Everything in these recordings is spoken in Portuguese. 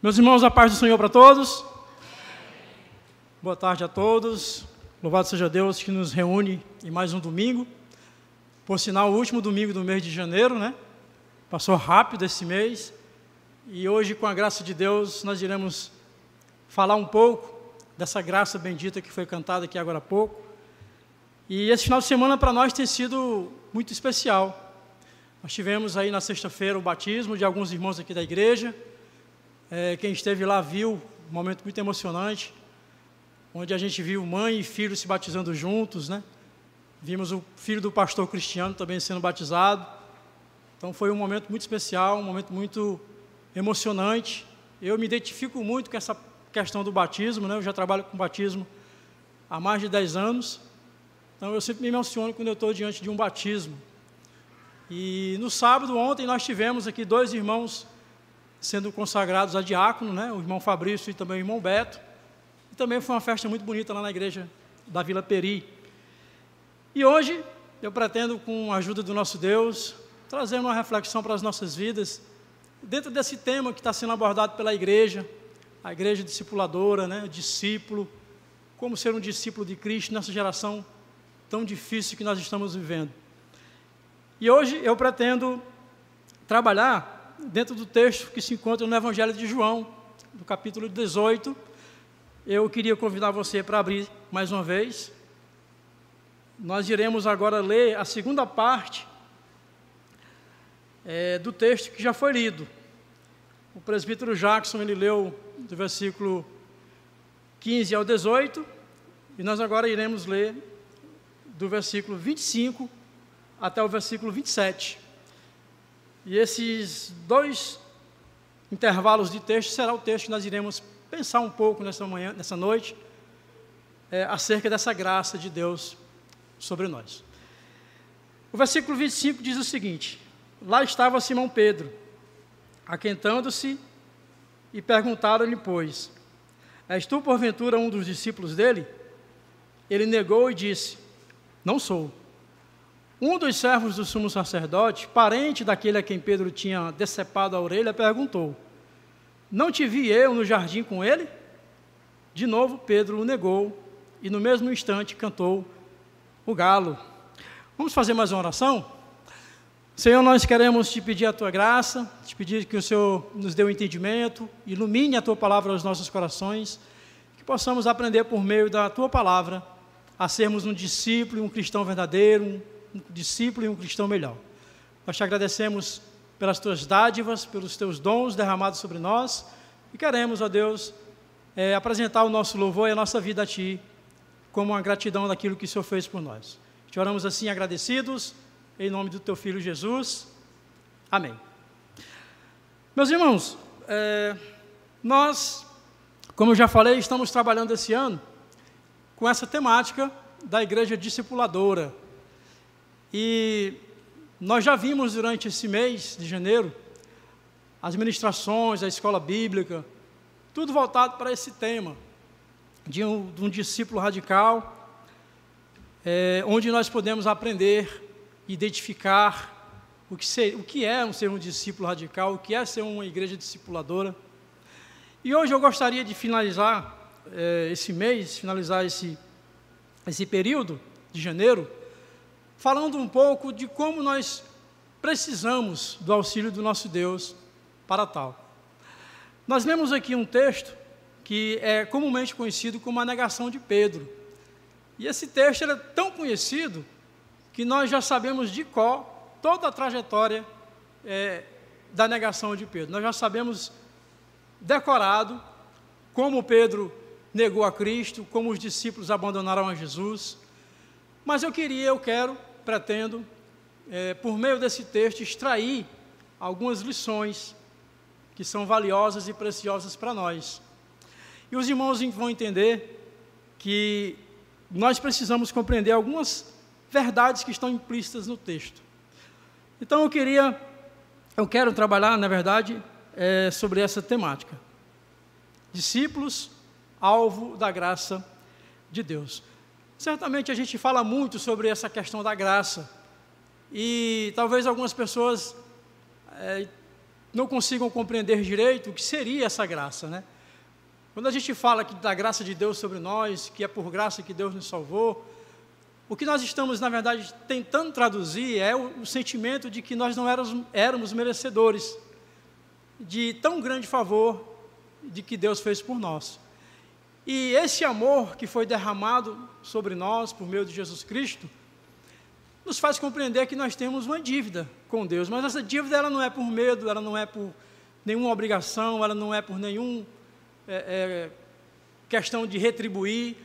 Meus irmãos, a paz do Senhor para todos. Boa tarde a todos. Louvado seja Deus que nos reúne em mais um domingo. Por sinal, o último domingo do mês de janeiro, né? Passou rápido esse mês. E hoje, com a graça de Deus, nós iremos falar um pouco dessa graça bendita que foi cantada aqui agora há pouco. E esse final de semana para nós tem sido muito especial. Nós tivemos aí na sexta-feira o batismo de alguns irmãos aqui da igreja. Quem esteve lá viu um momento muito emocionante, onde a gente viu mãe e filho se batizando juntos, né? Vimos o filho do pastor Cristiano também sendo batizado. Então foi um momento muito especial, um momento muito emocionante. Eu me identifico muito com essa questão do batismo, né? Eu já trabalho com batismo há mais de 10 anos. Então eu sempre me emociono quando eu estou diante de um batismo. E no sábado, ontem, nós tivemos aqui 2 irmãos sendo consagrados a diácono, né? O irmão Fabrício e também o irmão Beto. E também foi uma festa muito bonita lá na igreja da Vila Peri. E hoje eu pretendo, com a ajuda do nosso Deus, trazer uma reflexão para as nossas vidas, dentro desse tema que está sendo abordado pela igreja, a igreja discipuladora, né? O discípulo, como ser um discípulo de Cristo nessa geração tão difícil que nós estamos vivendo. E hoje eu pretendo trabalhar dentro do texto que se encontra no Evangelho de João, no capítulo 18, eu queria convidar você para abrir mais uma vez. Nós iremos agora ler a segunda parte do texto que já foi lido. O presbítero Jackson, ele leu do versículo 15 ao 18, e nós agora iremos ler do versículo 25 até o versículo 27. E esses 2 intervalos de texto será o texto que nós iremos pensar um pouco nessa noite, acerca dessa graça de Deus sobre nós. O versículo 25 diz o seguinte: lá estava Simão Pedro, aquentando-se, e perguntaram-lhe, pois, és tu porventura um dos discípulos dele? Ele negou e disse, não sou. Um dos servos do sumo sacerdote, parente daquele a quem Pedro tinha decepado a orelha, perguntou, não te vi eu no jardim com ele? De novo Pedro o negou, e no mesmo instante cantou o galo. Vamos fazer mais uma oração? Senhor, nós queremos te pedir a tua graça, te pedir que o Senhor nos dê o entendimento, ilumine a tua palavra aos nossos corações, que possamos aprender por meio da tua palavra a sermos um discípulo e um cristão verdadeiro, um discípulo e um cristão melhor. Nós te agradecemos pelas tuas dádivas, pelos teus dons derramados sobre nós, e queremos, ó Deus, apresentar o nosso louvor e a nossa vida a Ti, como uma gratidão daquilo que o Senhor fez por nós. Te oramos assim agradecidos, em nome do Teu Filho Jesus. Amém. Meus irmãos, nós, como eu já falei, estamos trabalhando esse ano com essa temática da igreja discipuladora. E nós já vimos durante esse mês de janeiro as ministrações, a escola bíblica, tudo voltado para esse tema de um discípulo radical, onde nós podemos aprender, identificar o que é ser um discípulo radical, o que é ser uma igreja discipuladora. E hoje eu gostaria de finalizar esse mês, finalizar esse período de janeiro, falando um pouco de como nós precisamos do auxílio do nosso Deus para tal. Nós lemos aqui um texto que é comumente conhecido como a negação de Pedro. E esse texto é tão conhecido que nós já sabemos de cor toda a trajetória da negação de Pedro. Nós já sabemos decorado como Pedro negou a Cristo, como os discípulos abandonaram a Jesus. Mas pretendo, por meio desse texto, extrair algumas lições que são valiosas e preciosas para nós. E os irmãos vão entender que nós precisamos compreender algumas verdades que estão implícitas no texto. Então eu quero trabalhar, na verdade, sobre essa temática. Discípulos, alvo da graça de Deus. Certamente a gente fala muito sobre essa questão da graça, e talvez algumas pessoas não consigam compreender direito o que seria essa graça, né? Quando a gente fala da graça de Deus sobre nós, que é por graça que Deus nos salvou, o que nós estamos, na verdade, tentando traduzir é o sentimento de que nós não éramos merecedores de tão grande favor de que Deus fez por nós. E esse amor que foi derramado sobre nós por meio de Jesus Cristo nos faz compreender que nós temos uma dívida com Deus, mas essa dívida ela não é por medo, ela não é por nenhuma obrigação, ela não é por nenhum questão de retribuir,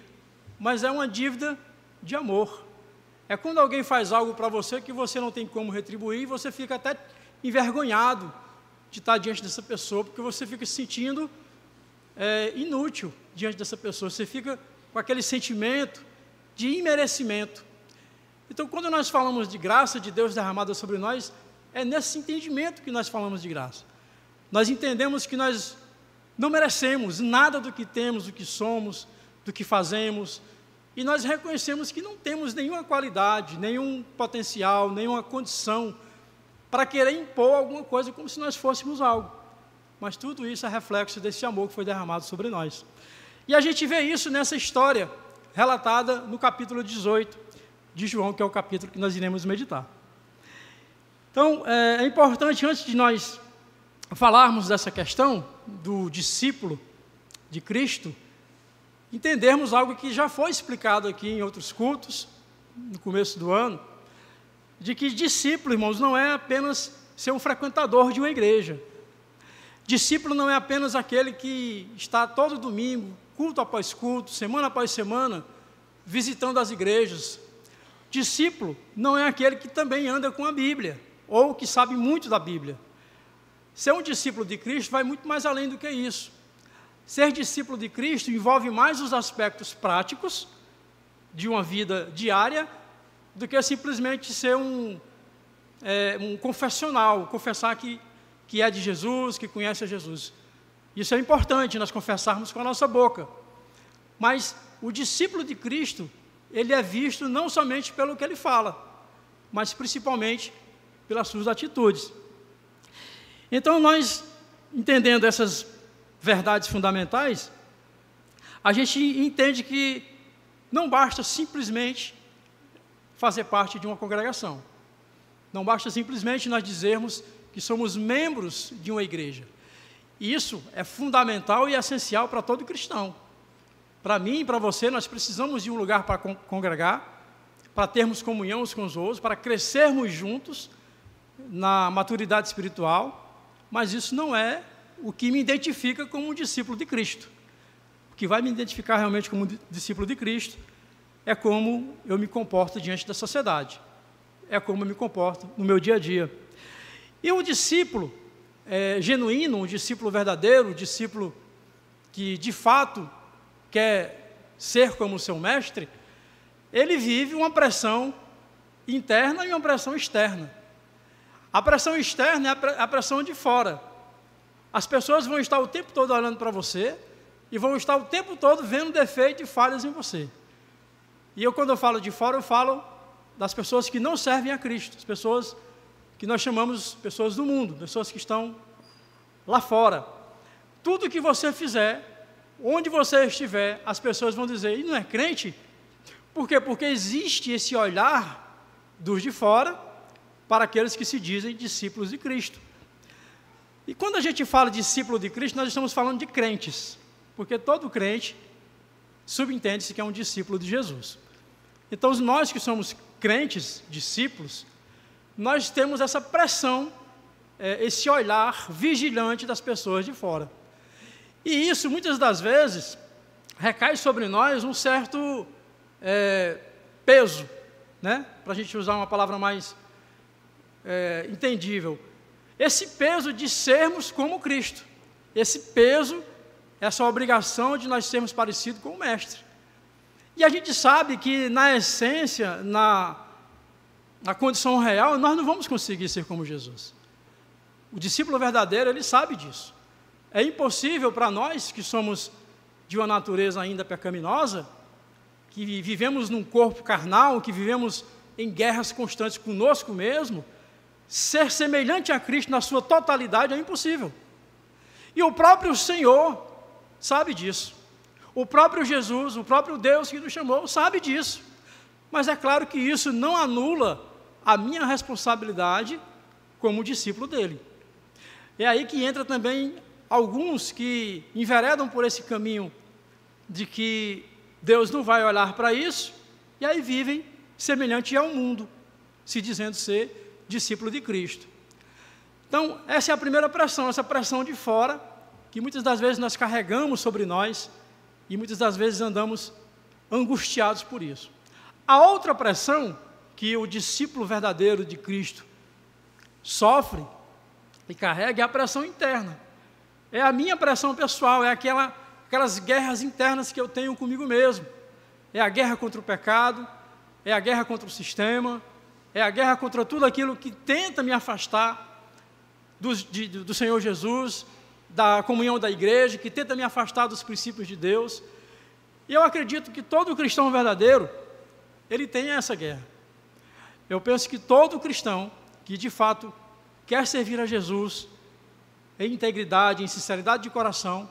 mas é uma dívida de amor. É quando alguém faz algo para você que você não tem como retribuir, e você fica até envergonhado de estar diante dessa pessoa, porque você fica se sentindo inútil diante dessa pessoa, você fica com aquele sentimento de imerecimento. Então, quando nós falamos de graça de Deus derramada sobre nós, é nesse entendimento que nós falamos de graça. Nós entendemos que nós não merecemos nada do que temos, do que somos, do que fazemos, e nós reconhecemos que não temos nenhuma qualidade, nenhum potencial, nenhuma condição para querer impor alguma coisa como se nós fôssemos algo. Mas tudo isso é reflexo desse amor que foi derramado sobre nós. E a gente vê isso nessa história relatada no capítulo 18 de João, que é o capítulo que nós iremos meditar. Então, é importante, antes de nós falarmos dessa questão do discípulo de Cristo, entendermos algo que já foi explicado aqui em outros cultos, no começo do ano, de que discípulo, irmãos, não é apenas ser um frequentador de uma igreja. Discípulo não é apenas aquele que está todo domingo, culto após culto, semana após semana, visitando as igrejas. Discípulo não é aquele que também anda com a Bíblia, ou que sabe muito da Bíblia. Ser um discípulo de Cristo vai muito mais além do que isso. Ser discípulo de Cristo envolve mais os aspectos práticos de uma vida diária do que simplesmente ser um confessional, confessar que é de Jesus, que conhece a Jesus. Isso é importante, nós confessarmos com a nossa boca. Mas o discípulo de Cristo, ele é visto não somente pelo que ele fala, mas principalmente pelas suas atitudes. Então, nós, entendendo essas verdades fundamentais, a gente entende que não basta simplesmente fazer parte de uma congregação. Não basta simplesmente nós dizermos que somos membros de uma igreja. Isso é fundamental e essencial para todo cristão. Para mim e para você, nós precisamos de um lugar para congregar, para termos comunhão uns com os outros, para crescermos juntos na maturidade espiritual, mas isso não é o que me identifica como um discípulo de Cristo. O que vai me identificar realmente como discípulo de Cristo é como eu me comporto diante da sociedade, é como eu me comporto no meu dia a dia. E o discípulo genuíno, um discípulo verdadeiro, um discípulo que de fato quer ser como o seu mestre, ele vive uma pressão interna e uma pressão externa. A pressão externa é a pressão de fora. As pessoas vão estar o tempo todo olhando para você e vão estar o tempo todo vendo defeitos e falhas em você. E quando eu falo de fora, eu falo das pessoas que não servem a Cristo, as pessoas que nós chamamos pessoas do mundo, pessoas que estão lá fora. Tudo que você fizer, onde você estiver, as pessoas vão dizer, e não é crente? Por quê? Porque existe esse olhar dos de fora para aqueles que se dizem discípulos de Cristo. E quando a gente fala de discípulo de Cristo, nós estamos falando de crentes, porque todo crente subentende-se que é um discípulo de Jesus. Então, nós que somos crentes, discípulos, nós temos essa pressão, esse olhar vigilante das pessoas de fora. E isso, muitas das vezes, recai sobre nós um certo peso, né? Para a gente usar uma palavra mais entendível. Esse peso de sermos como Cristo. Esse peso, essa obrigação de nós sermos parecidos com o Mestre. E a gente sabe que, na essência, na condição real, nós não vamos conseguir ser como Jesus. O discípulo verdadeiro, ele sabe disso. É impossível para nós, que somos de uma natureza ainda pecaminosa, que vivemos num corpo carnal, que vivemos em guerras constantes conosco mesmo, ser semelhante a Cristo na sua totalidade é impossível. E o próprio Senhor sabe disso. O próprio Jesus, o próprio Deus que nos chamou, sabe disso. Mas é claro que isso não anula a minha responsabilidade como discípulo dele. É aí que entra também alguns que enveredam por esse caminho de que Deus não vai olhar para isso, e aí vivem semelhante ao mundo, se dizendo ser discípulo de Cristo. Então, essa é a primeira pressão, essa pressão de fora, que muitas das vezes nós carregamos sobre nós, e muitas das vezes andamos angustiados por isso. A outra pressão que o discípulo verdadeiro de Cristo sofre e carrega é a pressão interna. É a minha pressão pessoal, é aquelas guerras internas que eu tenho comigo mesmo. É a guerra contra o pecado, é a guerra contra o sistema, é a guerra contra tudo aquilo que tenta me afastar do Senhor Jesus, da comunhão da igreja, que tenta me afastar dos princípios de Deus. E eu acredito que todo cristão verdadeiro, ele tem essa guerra. Eu penso que todo cristão que de fato quer servir a Jesus em integridade, em sinceridade de coração,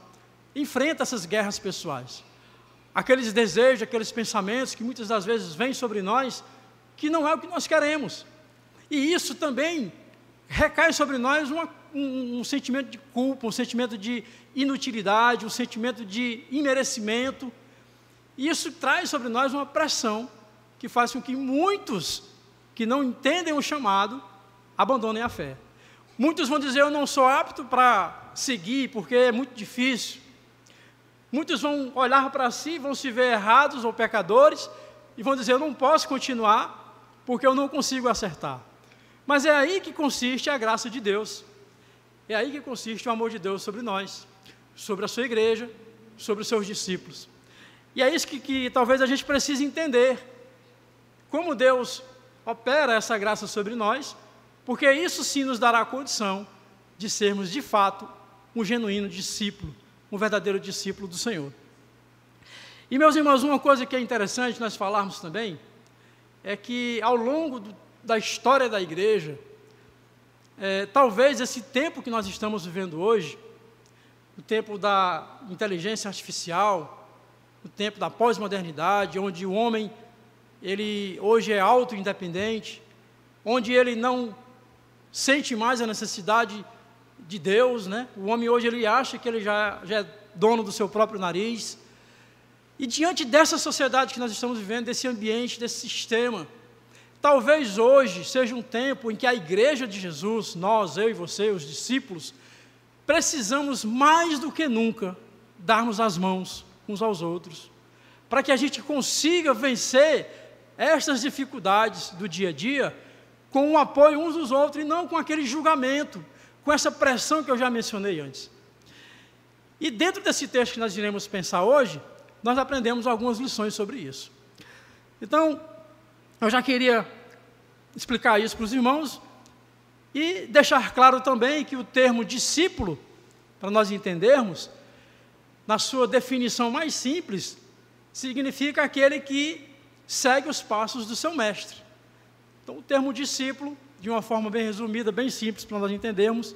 enfrenta essas guerras pessoais. Aqueles desejos, aqueles pensamentos que muitas das vezes vêm sobre nós, que não é o que nós queremos. E isso também recai sobre nós um sentimento de culpa, um sentimento de inutilidade, um sentimento de imerecimento. E isso traz sobre nós uma pressão que faz com que muitos que não entendem o chamado abandonem a fé. Muitos vão dizer, eu não sou apto para seguir, porque é muito difícil. Muitos vão olhar para si, vão se ver errados ou pecadores, e vão dizer, eu não posso continuar, porque eu não consigo acertar. Mas é aí que consiste a graça de Deus. É aí que consiste o amor de Deus sobre nós, sobre a sua igreja, sobre os seus discípulos. E é isso que talvez a gente precise entender. Como Deus opera essa graça sobre nós, porque isso sim nos dará a condição de sermos, de fato, um genuíno discípulo, um verdadeiro discípulo do Senhor. E, meus irmãos, uma coisa que é interessante nós falarmos também, é que ao longo da história da igreja, talvez esse tempo que nós estamos vivendo hoje, o tempo da inteligência artificial, o tempo da pós-modernidade, onde o homem, ele hoje é auto-independente, onde ele não sente mais a necessidade de Deus, né? O homem hoje ele acha que ele já é dono do seu próprio nariz. E diante dessa sociedade que nós estamos vivendo, desse ambiente, desse sistema, talvez hoje seja um tempo em que a igreja de Jesus, nós, eu e você, os discípulos, precisamos mais do que nunca darmos as mãos uns aos outros, para que a gente consiga vencer estas dificuldades do dia a dia com o apoio uns dos outros e não com aquele julgamento, com essa pressão que eu já mencionei antes. E dentro desse texto que nós iremos pensar hoje, nós aprendemos algumas lições sobre isso. Então, eu já queria explicar isso para os irmãos e deixar claro também que o termo discípulo, para nós entendermos, na sua definição mais simples, significa aquele que segue os passos do seu mestre. Então, o termo discípulo, de uma forma bem resumida, bem simples, para nós entendermos,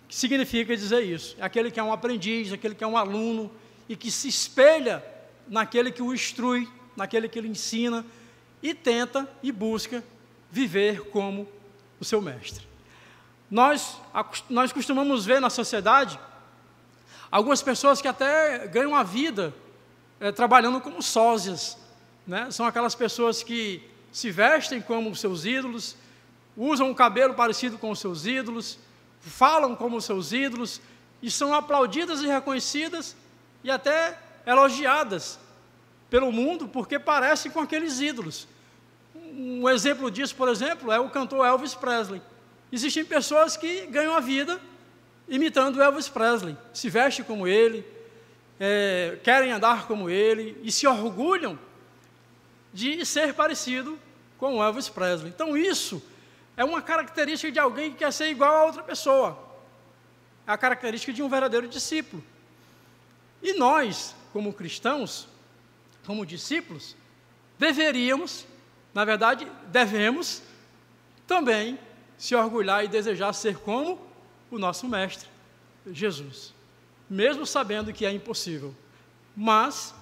significa dizer isso. É aquele que é um aprendiz, aquele que é um aluno, e que se espelha naquele que o instrui, naquele que ele ensina, e tenta e busca viver como o seu mestre. Nós costumamos ver na sociedade algumas pessoas que até ganham a vida trabalhando como sósias, né? São aquelas pessoas que se vestem como seus ídolos, usam um cabelo parecido com os seus ídolos, falam como os seus ídolos, e são aplaudidas e reconhecidas e até elogiadas pelo mundo, porque parecem com aqueles ídolos. Um exemplo disso, por exemplo, é o cantor Elvis Presley. Existem pessoas que ganham a vida imitando Elvis Presley, se vestem como ele, querem andar como ele, e se orgulham de ser parecido com Elvis Presley. Então isso é uma característica de alguém que quer ser igual a outra pessoa. É a característica de um verdadeiro discípulo. E nós, como cristãos, como deveríamos, na verdade, devemos também se orgulhar e desejar ser como o nosso Mestre, Jesus, mesmo sabendo que é impossível. Mas,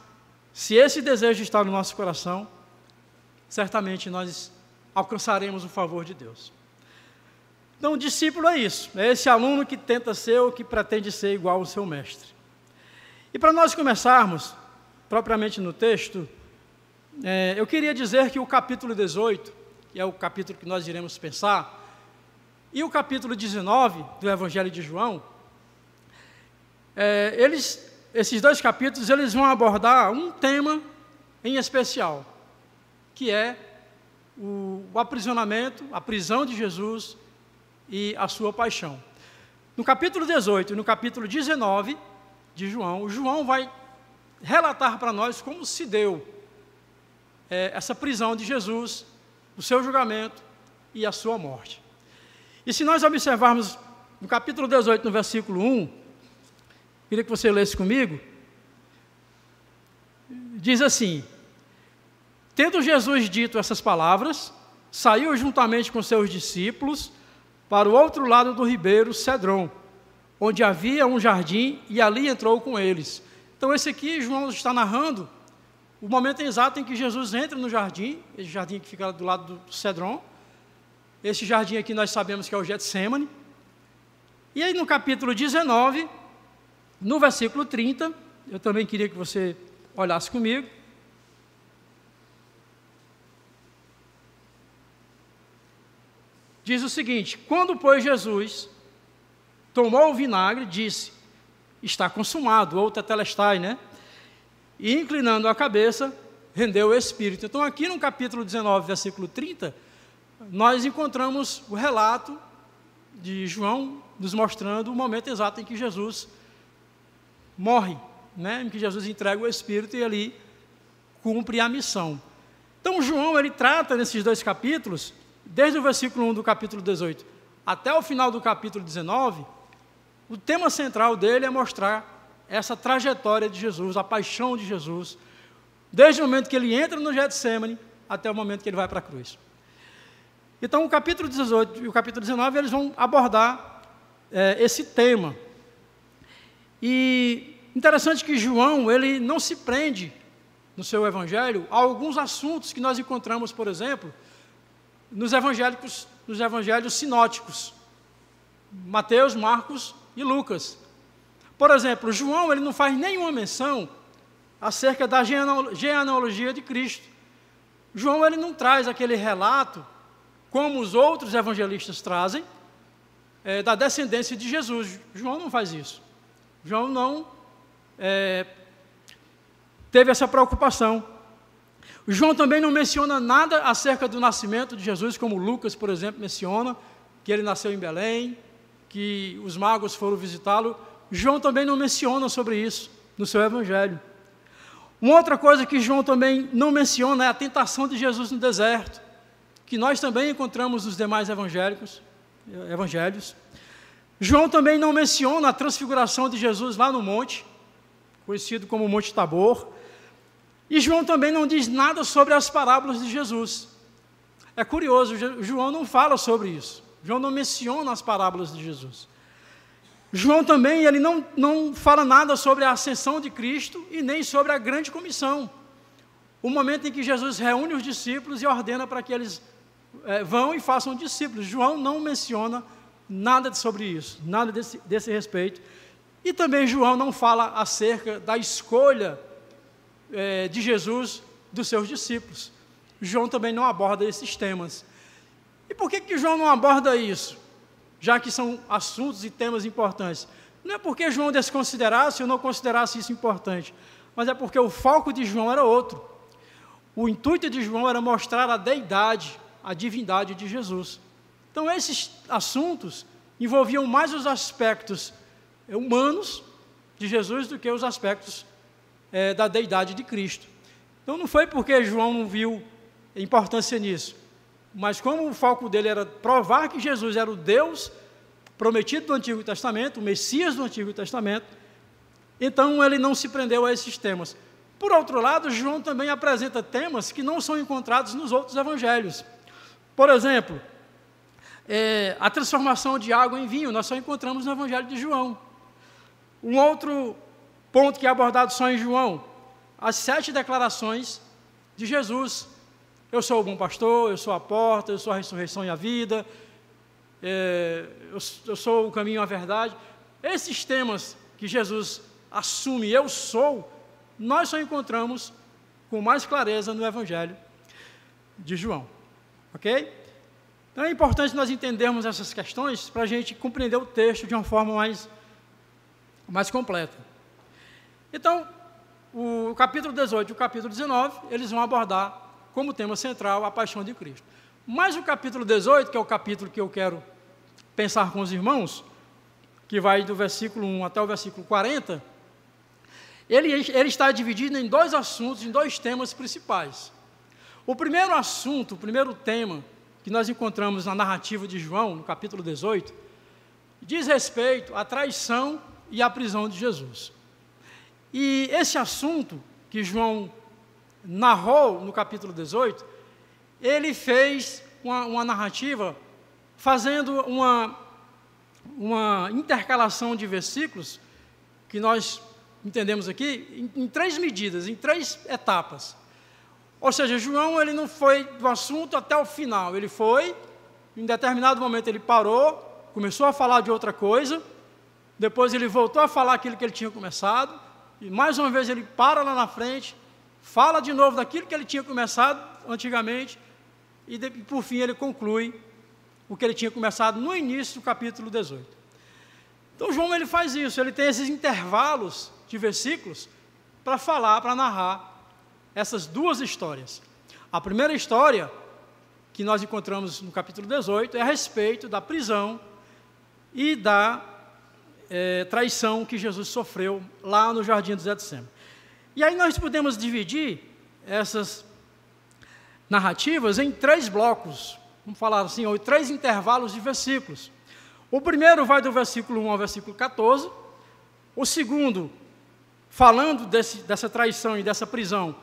se esse desejo está no nosso coração, certamente nós alcançaremos o favor de Deus. Então, o discípulo é isso, é esse aluno que tenta ser ou que pretende ser igual ao seu mestre. E para nós começarmos, propriamente no texto, eu queria dizer que o capítulo 18, que é o capítulo que nós iremos pensar, e o capítulo 19 do Evangelho de João, esses dois capítulos, eles vão abordar um tema em especial, que é o aprisionamento, a prisão de Jesus e a sua paixão. No capítulo 18 e no capítulo 19 de João, João vai relatar para nós como se deu essa prisão de Jesus, o seu julgamento e a sua morte. E se nós observarmos no capítulo 18, no versículo 1, queria que você lesse comigo, diz assim: tendo Jesus dito essas palavras, saiu juntamente com seus discípulos para o outro lado do ribeiro Cedron, onde havia um jardim, e ali entrou com eles. Então esse aqui, João está narrando o momento exato em que Jesus entra no jardim, esse jardim que fica do lado do Cedron. Esse jardim aqui nós sabemos que é o Getsêmani. E aí no capítulo 19, no versículo 30, eu também queria que você olhasse comigo. Diz o seguinte: quando, pois, Jesus tomou o vinagre, disse, está consumado, ou tetelestai, né? E inclinando a cabeça, rendeu o Espírito. Então aqui no capítulo 19, versículo 30, nós encontramos o relato de João nos mostrando o momento exato em que Jesus morre, né? Em que Jesus entrega o Espírito e ali cumpre a missão. Então João, ele trata nesses dois capítulos, desde o versículo 1 do capítulo 18 até o final do capítulo 19, o tema central dele é mostrar essa trajetória de Jesus, a paixão de Jesus, desde o momento que ele entra no Getsêmani até o momento que ele vai para a cruz. Então, o capítulo 18 e o capítulo 19, eles vão abordar esse tema. E interessante que João, ele não se prende no seu evangelho a alguns assuntos que nós encontramos, por exemplo, nos evangelhos sinóticos, Mateus, Marcos e Lucas. Por exemplo, João, ele não faz nenhuma menção acerca da genealogia de Cristo. João, ele não traz aquele relato, como os outros evangelistas trazem, da descendência de Jesus. João não faz isso. João não teve essa preocupação. João também não menciona nada acerca do nascimento de Jesus, como Lucas, por exemplo, menciona, que ele nasceu em Belém, que os magos foram visitá-lo. João também não menciona sobre isso no seu evangelho. Uma outra coisa que João também não menciona é a tentação de Jesus no deserto, que nós também encontramos nos demais evangelhos. João também não menciona a transfiguração de Jesus lá no monte, conhecido como Monte Tabor. E João também não diz nada sobre as parábolas de Jesus. É curioso, João não fala sobre isso. João não menciona as parábolas de Jesus. João também, ele não fala nada sobre a ascensão de Cristo e nem sobre a grande comissão. O momento em que Jesus reúne os discípulos e ordena para que eles vão e façam discípulos. João não menciona nada sobre isso, nada desse respeito. E também João não fala acerca da escolha de Jesus dos seus discípulos. João também não aborda esses temas. E por que João não aborda isso? Já que são assuntos e temas importantes. Não é porque João desconsiderasse ou não considerasse isso importante, mas é porque o foco de João era outro. O intuito de João era mostrar a deidade, a divindade de Jesus. Então esses assuntos envolviam mais os aspectos humanos de Jesus do que os aspectos da deidade de Cristo. Então não foi porque João não viu importância nisso, mas como o foco dele era provar que Jesus era o Deus prometido do Antigo Testamento, o Messias do Antigo Testamento, então ele não se prendeu a esses temas. Por outro lado, João também apresenta temas que não são encontrados nos outros evangelhos. Por exemplo, a transformação de água em vinho, nós só encontramos no Evangelho de João. Um outro ponto que é abordado só em João, as 7 declarações de Jesus. Eu sou o bom pastor, eu sou a porta, eu sou a ressurreição e a vida, eu sou o caminho e a verdade. Esses temas que Jesus assume, eu sou, nós só encontramos com mais clareza no Evangelho de João. Ok? Então é importante nós entendermos essas questões para a gente compreender o texto de uma forma mais completa. Então, o capítulo 18 e o capítulo 19, eles vão abordar como tema central a paixão de Cristo. Mas o capítulo 18, que é o capítulo que eu quero pensar com os irmãos, que vai do versículo 1 até o versículo 40, ele está dividido em 2 assuntos, em 2 temas principais. O primeiro assunto, o primeiro tema que nós encontramos na narrativa de João, no capítulo 18, diz respeito à traição e à prisão de Jesus. E esse assunto que João narrou no capítulo 18, ele fez uma narrativa fazendo uma intercalação de versículos que nós entendemos aqui em 3 medidas, em 3 etapas. Ou seja, João ele não foi do assunto até o final, ele foi, em determinado momento ele parou, começou a falar de outra coisa, depois ele voltou a falar aquilo que ele tinha começado, e mais uma vez ele para lá na frente, fala de novo daquilo que ele tinha começado antigamente, e por fim ele conclui o que ele tinha começado no início do capítulo 18. Então João ele faz isso, ele tem esses intervalos de versículos para falar, para narrar essas 2 histórias. A primeira história que nós encontramos no capítulo 18 é a respeito da prisão e da traição que Jesus sofreu lá no Jardim do Getsêmani. E aí nós podemos dividir essas narrativas em 3 blocos, vamos falar assim, ou 3 intervalos de versículos. O primeiro vai do versículo 1 ao versículo 14, o segundo, falando dessa traição e dessa prisão,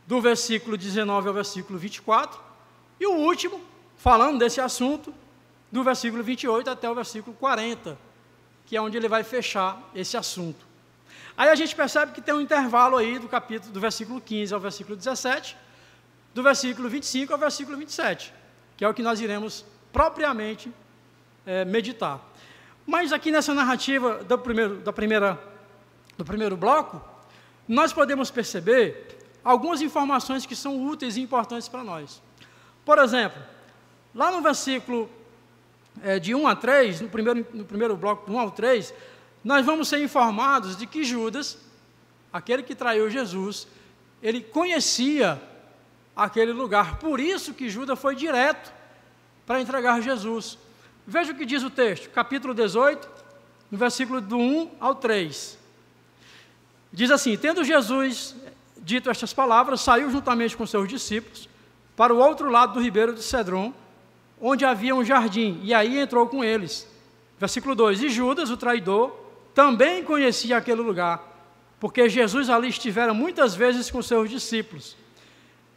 do versículo 19 ao versículo 24, e o último, falando desse assunto, do versículo 28 até o versículo 40, que é onde ele vai fechar esse assunto. Aí a gente percebe que tem um intervalo aí do versículo 15 ao versículo 17, do versículo 25 ao versículo 27, que é o que nós iremos propriamente meditar. Mas aqui nessa narrativa do primeiro bloco, nós podemos perceber algumas informações que são úteis e importantes para nós. Por exemplo, lá no versículo de 1 a 3, no primeiro bloco, do 1 ao 3, nós vamos ser informados de que Judas, aquele que traiu Jesus, ele conhecia aquele lugar, por isso que Judas foi direto para entregar Jesus. Veja o que diz o texto, capítulo 18, no versículo do 1 ao 3. Diz assim: tendo Jesus dito estas palavras, saiu juntamente com seus discípulos para o outro lado do ribeiro de Cedron, onde havia um jardim, e aí entrou com eles. Versículo 2: e Judas, o traidor, também conhecia aquele lugar, porque Jesus ali estivera muitas vezes com seus discípulos.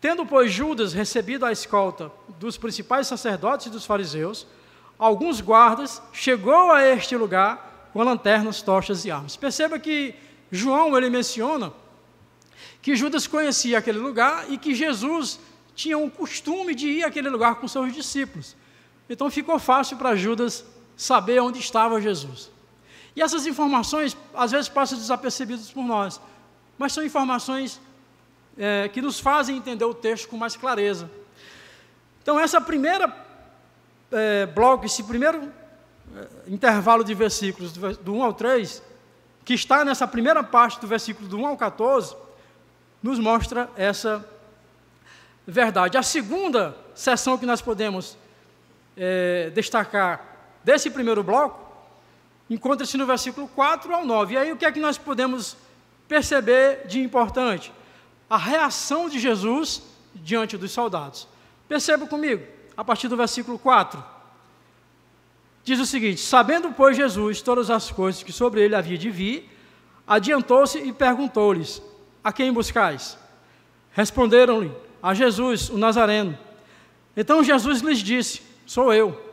Tendo, pois, Judas recebido a escolta dos principais sacerdotes e dos fariseus, alguns guardas, chegou a este lugar com lanternas, tochas e armas. Perceba que João ele menciona que Judas conhecia aquele lugar e que Jesus tinha um costume de ir àquele lugar com seus discípulos. Então ficou fácil para Judas saber onde estava Jesus. E essas informações, às vezes, passam desapercebidas por nós, mas são informações que nos fazem entender o texto com mais clareza. Então, essa primeira bloco, esse primeiro intervalo de versículos, do 1 ao 3, que está nessa primeira parte do versículo do 1 ao 14, nos mostra essa verdade. A segunda seção que nós podemos destacar desse primeiro bloco encontra-se no versículo 4 ao 9. E aí o que é que nós podemos perceber de importante? A reação de Jesus diante dos soldados. Perceba comigo, a partir do versículo 4. Diz o seguinte: sabendo, pois, Jesus todas as coisas que sobre ele havia de vir, adiantou-se e perguntou-lhes: a quem buscais? Responderam-lhe: a Jesus, o Nazareno. Então Jesus lhes disse: sou eu.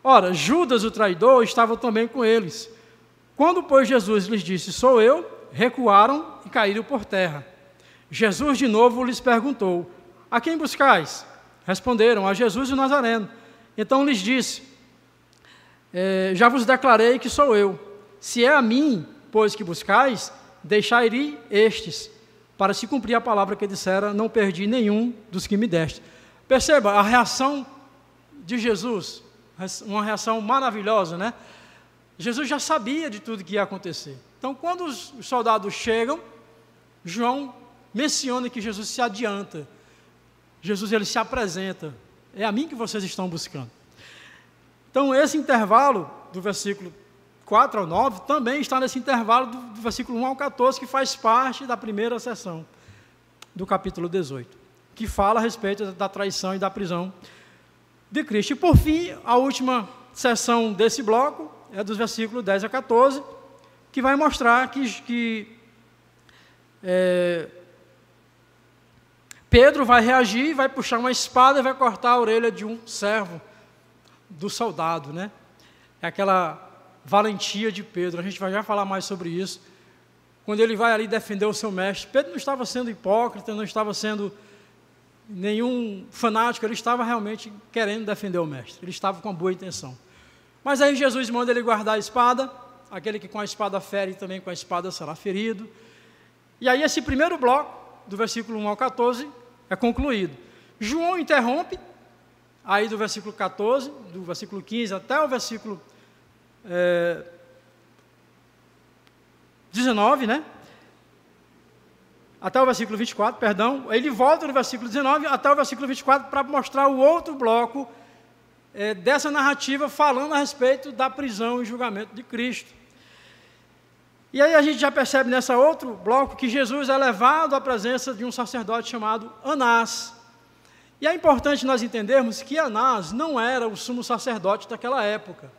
Ora, Judas, o traidor, estava também com eles. Quando, pois, Jesus lhes disse, sou eu, recuaram e caíram por terra. Jesus, de novo, lhes perguntou, a quem buscais? Responderam, a Jesus o Nazareno. Então lhes disse, já vos declarei que sou eu. Se é a mim, pois, que buscais, deixai ir estes, para se cumprir a palavra que dissera, não perdi nenhum dos que me deste. Perceba a reação de Jesus, uma reação maravilhosa, né? Jesus já sabia de tudo que ia acontecer. Então, quando os soldados chegam, João menciona que Jesus se adianta. Jesus, ele se apresenta. É a mim que vocês estão buscando. Então, esse intervalo do versículo 4 ao 9 também está nesse intervalo do versículo 1 ao 14, que faz parte da primeira sessão do capítulo 18, que fala a respeito da traição e da prisão de Cristo. E, por fim, a última sessão desse bloco é dos versículos 10 a 14, que vai mostrar que Pedro vai reagir, vai puxar uma espada e vai cortar a orelha de um servo do soldado, né? É aquela valentia de Pedro, a gente vai já falar mais sobre isso. Quando ele vai ali defender o seu mestre, Pedro não estava sendo hipócrita, não estava sendo nenhum fanático, ele estava realmente querendo defender o mestre, ele estava com uma boa intenção. Mas aí Jesus manda ele guardar a espada, aquele que com a espada fere, também com a espada será ferido. E aí esse primeiro bloco, do versículo 1 ao 14, é concluído. João interrompe, aí do versículo 14, do versículo 15 até o versículo 19, né? Até o versículo 24, perdão. Ele volta no versículo 19 até o versículo 24 para mostrar o outro bloco dessa narrativa falando a respeito da prisão e julgamento de Cristo. E aí a gente já percebe nessa outro bloco que Jesus é levado à presença de um sacerdote chamado Anás. E é importante nós entendermos que Anás não era o sumo sacerdote daquela época.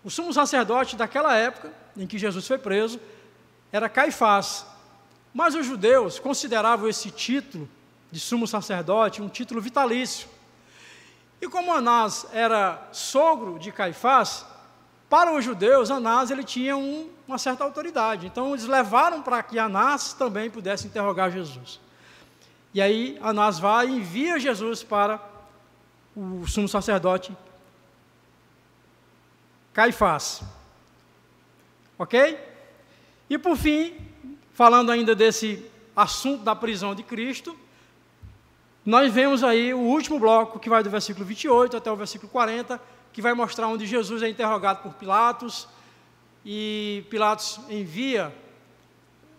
O sumo sacerdote daquela época, em que Jesus foi preso, era Caifás. Mas os judeus consideravam esse título de sumo sacerdote um título vitalício. E como Anás era sogro de Caifás, para os judeus, Anás ele tinha uma certa autoridade. Então, eles levaram para que Anás também pudesse interrogar Jesus. E aí, Anás vai e envia Jesus para o sumo sacerdote Caifás. Ok? E por fim, falando ainda desse assunto da prisão de Cristo, nós vemos aí o último bloco, que vai do versículo 28 até o versículo 40, que vai mostrar onde Jesus é interrogado por Pilatos, e Pilatos envia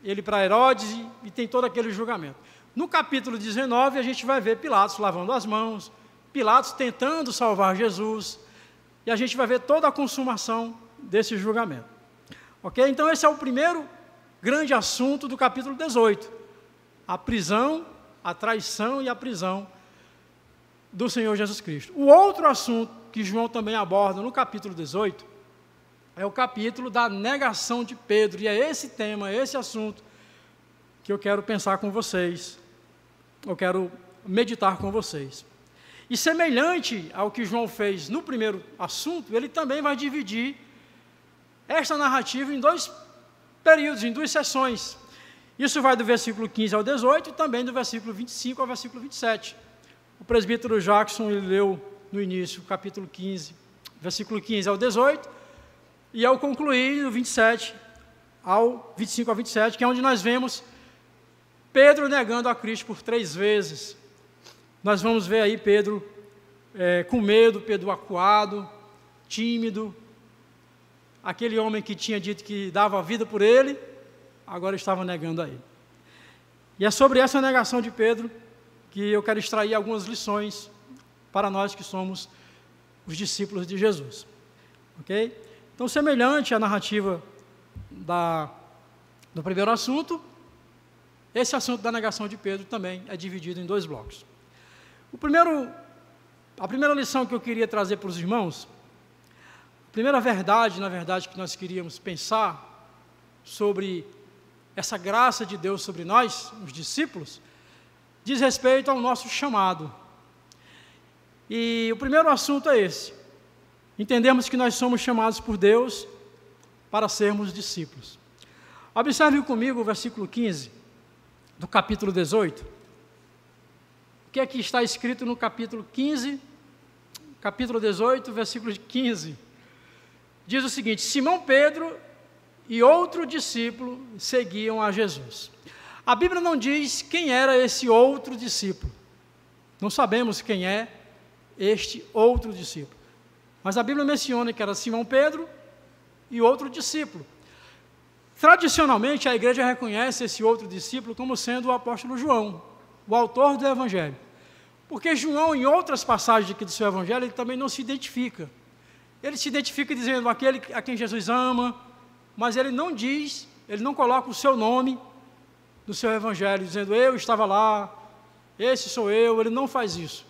ele para Herodes, e tem todo aquele julgamento. No capítulo 19, a gente vai ver Pilatos lavando as mãos, Pilatos tentando salvar Jesus, e a gente vai ver toda a consumação desse julgamento. Ok? Então, esse é o primeiro grande assunto do capítulo 18, a prisão, a traição e a prisão do Senhor Jesus Cristo. O outro assunto que João também aborda no capítulo 18 é o capítulo da negação de Pedro, e é esse tema, esse assunto que eu quero pensar com vocês, eu quero meditar com vocês. E semelhante ao que João fez no primeiro assunto, ele também vai dividir esta narrativa em dois períodos, em duas sessões. Isso vai do versículo 15 ao 18 e também do versículo 25 ao versículo 27. O presbítero Jackson ele leu no início o capítulo 15, versículo 15 ao 18, e ao concluir do 27 ao 25 ao 27, que é onde nós vemos Pedro negando a Cristo por 3 vezes. Nós vamos ver aí Pedro com medo, Pedro acuado, tímido, aquele homem que tinha dito que dava a vida por ele, agora estava negando a ele. E é sobre essa negação de Pedro que eu quero extrair algumas lições para nós que somos os discípulos de Jesus. Ok? Então, semelhante à narrativa do primeiro assunto, esse assunto da negação de Pedro também é dividido em 2 blocos. A primeira lição que eu queria trazer para os irmãos, a primeira verdade, na verdade, que nós queríamos pensar sobre essa graça de Deus sobre nós, os discípulos, diz respeito ao nosso chamado. E o primeiro assunto é esse. entendemos que nós somos chamados por Deus para sermos discípulos. Observe comigo o versículo 15 do capítulo 18. O que é que está escrito no capítulo 15, capítulo 18, versículo 15? Diz o seguinte: Simão Pedro e outro discípulo seguiam a Jesus. A Bíblia não diz quem era esse outro discípulo. Não sabemos quem é este outro discípulo. Mas a Bíblia menciona que era Simão Pedro e outro discípulo. Tradicionalmente, a igreja reconhece esse outro discípulo como sendo o apóstolo João, o autor do Evangelho. Porque João, em outras passagens aqui do seu Evangelho, ele também não se identifica. Ele se identifica dizendo aquele a quem Jesus ama, mas ele não diz, ele não coloca o seu nome no seu Evangelho, dizendo eu estava lá, esse sou eu, ele não faz isso.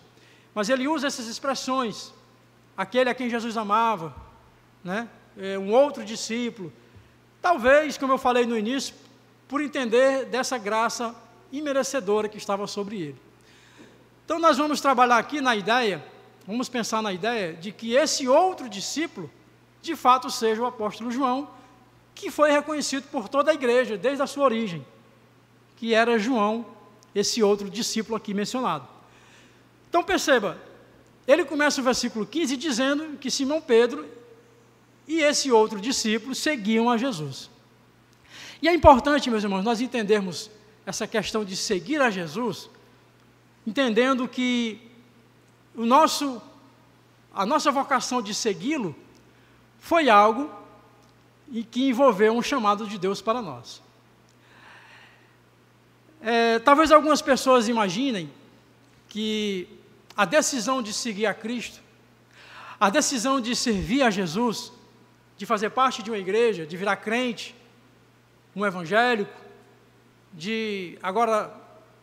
Mas ele usa essas expressões, aquele a quem Jesus amava, né? Um outro discípulo. Talvez, como eu falei no início, por entender dessa graça imerecedora que estava sobre ele. Então nós vamos trabalhar aqui na ideia, vamos pensar na ideia de que esse outro discípulo, de fato, seja o apóstolo João, que foi reconhecido por toda a igreja, desde a sua origem, que era João, esse outro discípulo aqui mencionado. Então perceba, ele começa o versículo 15 dizendo que Simão Pedro e esse outro discípulo seguiam a Jesus. E é importante, meus irmãos, nós entendermos essa questão de seguir a Jesus, entendendo que a nossa vocação de segui-lo foi algo que envolveu um chamado de Deus para nós. Talvez algumas pessoas imaginem que a decisão de seguir a Cristo, a decisão de servir a Jesus, de fazer parte de uma igreja, de virar crente, um evangélico, de agora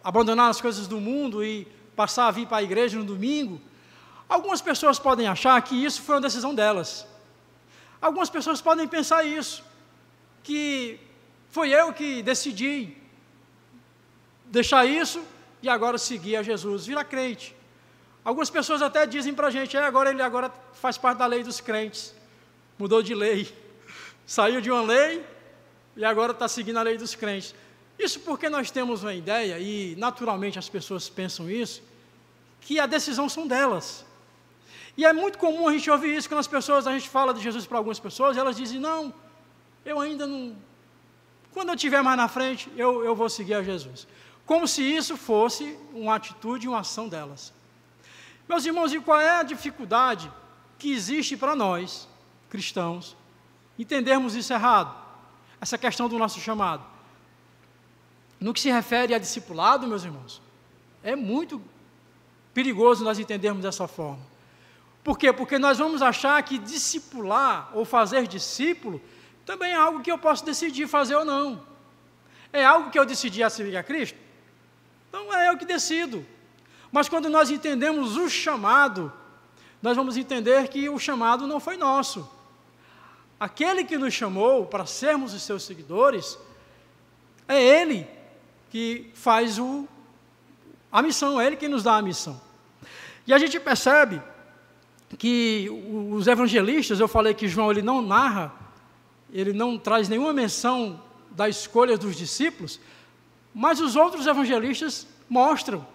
abandonar as coisas do mundo e passar a vir para a igreja no domingo, algumas pessoas podem achar que isso foi uma decisão delas. Algumas pessoas podem pensar isso, que foi eu que decidi deixar isso e agora seguir a Jesus, virar crente. Algumas pessoas até dizem para a gente, agora ele agora faz parte da lei dos crentes, mudou de lei, saiu de uma lei e agora está seguindo a lei dos crentes. Isso porque nós temos uma ideia, e naturalmente as pessoas pensam isso, que a decisão são delas. E é muito comum a gente ouvir isso, quando a gente fala de Jesus para algumas pessoas, e elas dizem, não, eu ainda não, quando eu estiver mais na frente, eu vou seguir a Jesus. Como se isso fosse uma atitude, uma ação delas. Meus irmãos, e qual é a dificuldade que existe para nós, cristãos, entendermos isso errado? Essa questão do nosso chamado. No que se refere a discipulado, meus irmãos, é muito perigoso nós entendermos dessa forma. Por quê? Porque nós vamos achar que discipular ou fazer discípulo também é algo que eu posso decidir fazer ou não. É algo que eu decidi a seguir a Cristo? Então é eu que decido. Mas quando nós entendemos o chamado, nós vamos entender que o chamado não foi nosso. Aquele que nos chamou para sermos os seus seguidores, é Ele que faz a missão, é Ele quem nos dá a missão. E a gente percebe que os evangelistas, eu falei que João ele não narra, ele não traz nenhuma menção da escolha dos discípulos, mas os outros evangelistas mostram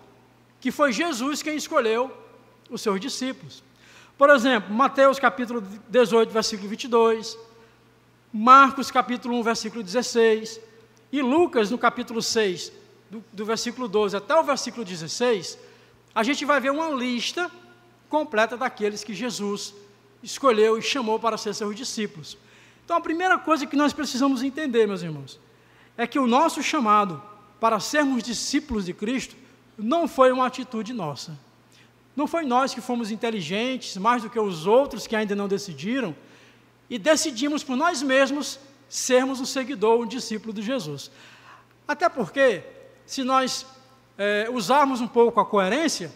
que foi Jesus quem escolheu os seus discípulos. Por exemplo, Mateus capítulo 18, versículo 22, Marcos capítulo 1, versículo 16, e Lucas no capítulo 6, do versículo 12 até o versículo 16, a gente vai ver uma lista completa daqueles que Jesus escolheu e chamou para ser seus discípulos. Então, a primeira coisa que nós precisamos entender, meus irmãos, é que o nosso chamado para sermos discípulos de Cristo não foi uma atitude nossa. Não foi nós que fomos inteligentes, mais do que os outros que ainda não decidiram, e decidimos por nós mesmos sermos um seguidor, um discípulo de Jesus. Até porque, se nós usarmos um pouco a coerência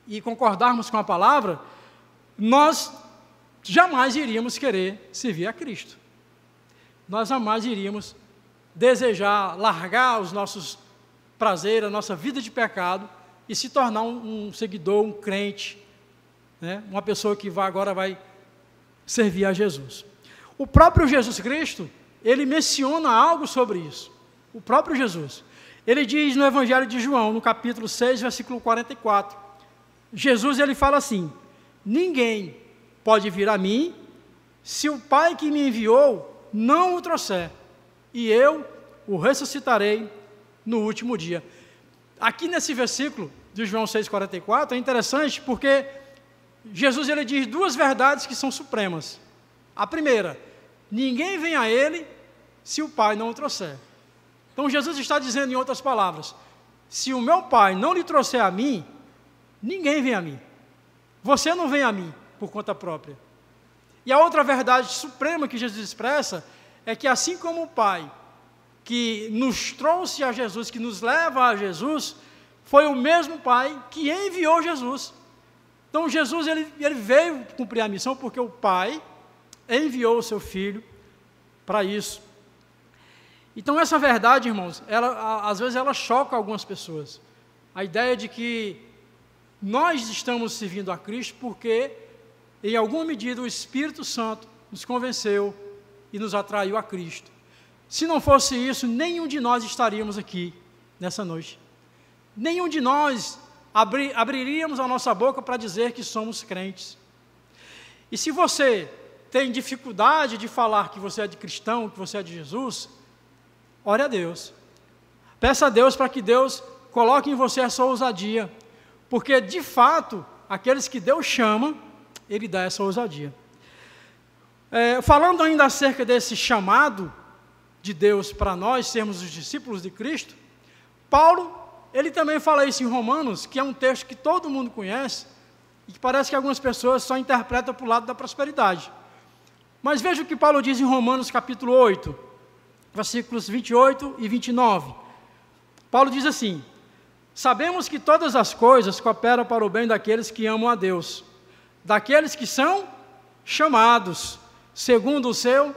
e concordarmos com a palavra, nós jamais iríamos querer servir a Cristo. Nós jamais iríamos desejar largar os nossos prazeres, a nossa vida de pecado e se tornar um seguidor, um crente, né? Uma pessoa que agora vai servir a Jesus. O próprio Jesus Cristo, ele menciona algo sobre isso. O próprio Jesus. Ele diz no Evangelho de João, no capítulo 6, versículo 44. Jesus, ele fala assim: ninguém pode vir a mim se o Pai que me enviou não o trouxer, e eu o ressuscitarei no último dia. Aqui nesse versículo de João 6,44 é interessante porque Jesus ele diz duas verdades que são supremas. A primeira, ninguém vem a ele se o Pai não o trouxer. Então Jesus está dizendo em outras palavras, se o meu Pai não lhe trouxer a mim, ninguém vem a mim. Você não vem a mim por conta própria. E a outra verdade suprema que Jesus expressa é que assim como o Pai que nos trouxe a Jesus, que nos leva a Jesus, foi o mesmo Pai que enviou Jesus. Então Jesus ele veio cumprir a missão porque o Pai enviou o seu Filho para isso. Então essa verdade, irmãos, às vezes ela choca algumas pessoas. A ideia de que nós estamos servindo a Cristo porque, em alguma medida, o Espírito Santo nos convenceu e nos atraiu a Cristo. Se não fosse isso, nenhum de nós estaríamos aqui nessa noite. Nenhum de nós abriríamos a nossa boca para dizer que somos crentes. E se você tem dificuldade de falar que você é de cristão, que você é de Jesus, ore a Deus. Peça a Deus para que Deus coloque em você essa ousadia. Porque, de fato, aqueles que Deus chama, Ele dá essa ousadia. Falando ainda acerca desse chamado de Deus para nós sermos os discípulos de Cristo, Paulo, ele também fala isso em Romanos, que é um texto que todo mundo conhece, e que parece que algumas pessoas só interpretam para o lado da prosperidade. Mas veja o que Paulo diz em Romanos capítulo 8, versículos 28 e 29. Paulo diz assim: sabemos que todas as coisas cooperam para o bem daqueles que amam a Deus, daqueles que são chamados, segundo o seu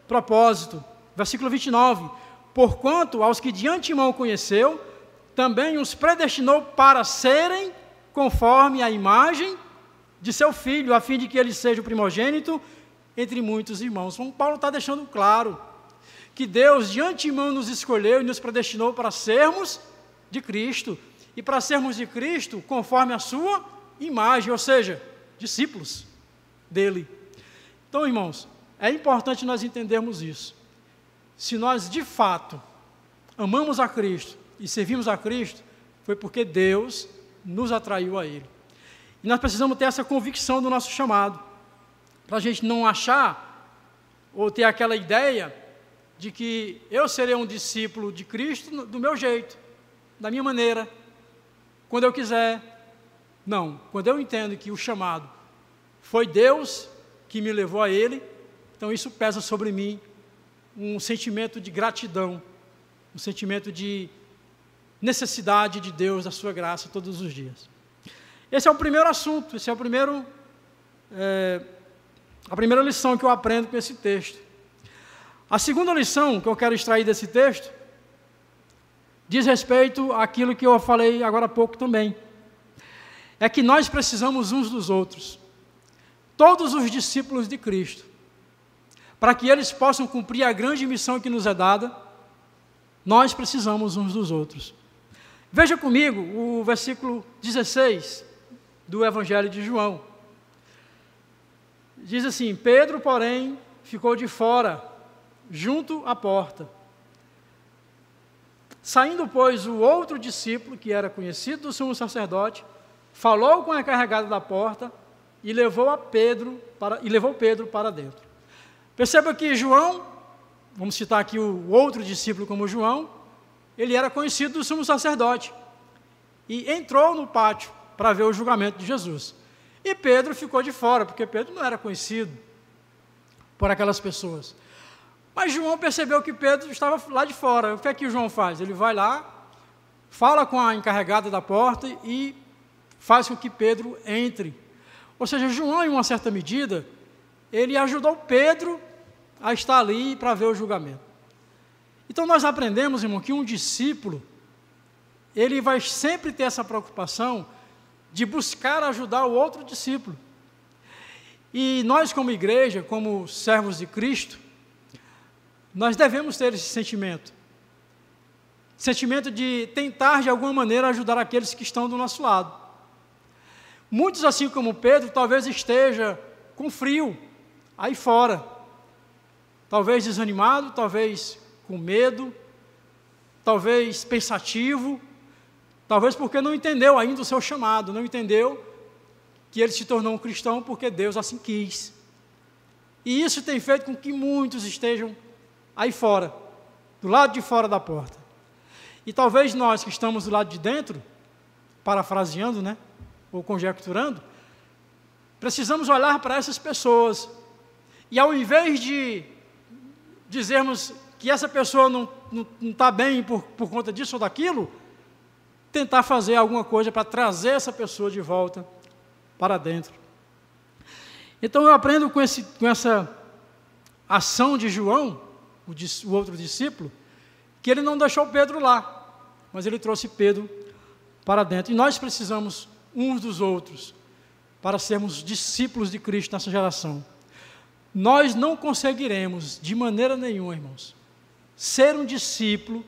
propósito. Versículo 29, porquanto aos que de antemão conheceu, também os predestinou para serem conforme a imagem de seu Filho, a fim de que ele seja o primogênito entre muitos irmãos. Então, Paulo está deixando claro que Deus de antemão nos escolheu e nos predestinou para sermos de Cristo, e para sermos de Cristo conforme a sua imagem, ou seja, discípulos dele. Então, irmãos, é importante nós entendermos isso. Se nós de fato amamos a Cristo e servimos a Cristo, foi porque Deus nos atraiu a Ele. E nós precisamos ter essa convicção do nosso chamado, para a gente não achar ou ter aquela ideia de que eu serei um discípulo de Cristo do meu jeito, da minha maneira, quando eu quiser. Não, quando eu entendo que o chamado foi Deus que me levou a Ele, então isso pesa sobre mim um sentimento de gratidão, um sentimento de necessidade de Deus, da sua graça, todos os dias. Esse é o primeiro assunto, esse é a primeira lição que eu aprendo com esse texto. A segunda lição que eu quero extrair desse texto diz respeito àquilo que eu falei agora há pouco também. É que nós precisamos uns dos outros. Todos os discípulos de Cristo, para que eles possam cumprir a grande missão que nos é dada, nós precisamos uns dos outros. Veja comigo o versículo 16 do Evangelho de João. Diz assim: Pedro, porém, ficou de fora, junto à porta. Saindo, pois, o outro discípulo, que era conhecido do sumo sacerdote, falou com a encarregada da porta e levou Pedro para dentro. Perceba que João, vamos citar aqui o outro discípulo como João, ele era conhecido do sumo sacerdote e entrou no pátio para ver o julgamento de Jesus. E Pedro ficou de fora, porque Pedro não era conhecido por aquelas pessoas. Mas João percebeu que Pedro estava lá de fora. O que é que João faz? Ele vai lá, fala com a encarregada da porta e faz com que Pedro entre. Ou seja, João, em uma certa medida, ele ajudou Pedro a estar ali para ver o julgamento. Então nós aprendemos, irmão, que um discípulo, ele vai sempre ter essa preocupação de buscar ajudar o outro discípulo. E nós, como igreja, como servos de Cristo, nós devemos ter esse sentimento de tentar, de alguma maneira, ajudar aqueles que estão do nosso lado. Muitos, assim como Pedro, talvez esteja com frio aí fora, talvez desanimado, talvez com medo, talvez pensativo, talvez porque não entendeu ainda o seu chamado, não entendeu que ele se tornou um cristão porque Deus assim quis. E isso tem feito com que muitos estejam aí fora, do lado de fora da porta. E talvez nós que estamos do lado de dentro, parafraseando, né, ou conjecturando, precisamos olhar para essas pessoas e, ao invés de dizermos que essa pessoa não está bem por conta disso ou daquilo, tentar fazer alguma coisa para trazer essa pessoa de volta para dentro. Então eu aprendo com essa ação de João, o outro discípulo, que ele não deixou Pedro lá, mas ele trouxe Pedro para dentro. E nós precisamos uns dos outros para sermos discípulos de Cristo nessa geração. Nós não conseguiremos, de maneira nenhuma, irmãos, ser um discípulo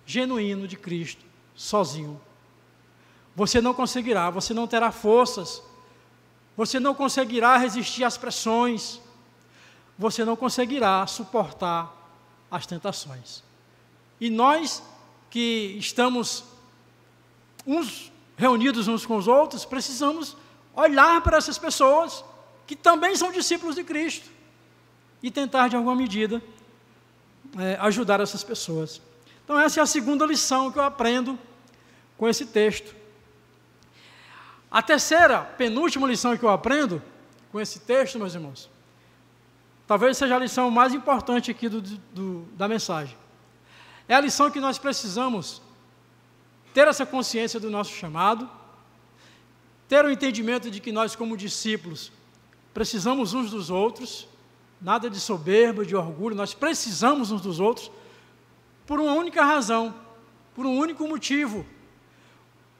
genuíno de Cristo sozinho. Você não conseguirá, você não terá forças, você não conseguirá resistir às pressões, você não conseguirá suportar as tentações. E nós que estamos reunidos uns com os outros, precisamos olhar para essas pessoas que também são discípulos de Cristo e tentar, de alguma medida, ajudar essas pessoas. Então, essa é a segunda lição que eu aprendo com esse texto. A terceira, penúltima lição que eu aprendo com esse texto, meus irmãos, talvez seja a lição mais importante aqui da mensagem. É a lição que nós precisamos ter essa consciência do nosso chamado, ter o entendimento de que nós, como discípulos, precisamos uns dos outros, nada de soberba, de orgulho, nós precisamos uns dos outros, por uma única razão, por um único motivo,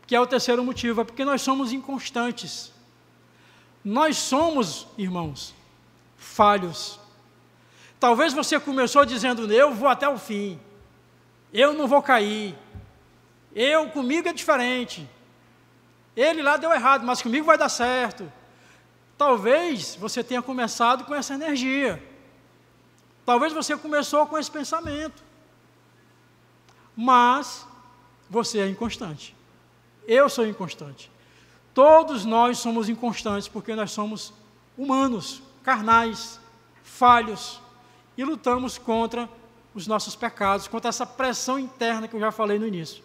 que é o terceiro motivo, é porque nós somos inconstantes. Nós somos, irmãos, falhos. Talvez você começou dizendo, eu vou até o fim, eu não vou cair, comigo é diferente, ele lá deu errado, mas comigo vai dar certo. Talvez você tenha começado com essa energia, talvez você começou com esse pensamento, mas você é inconstante, eu sou inconstante, todos nós somos inconstantes, porque nós somos humanos, carnais, falhos, e lutamos contra os nossos pecados, contra essa pressão interna que eu já falei no início.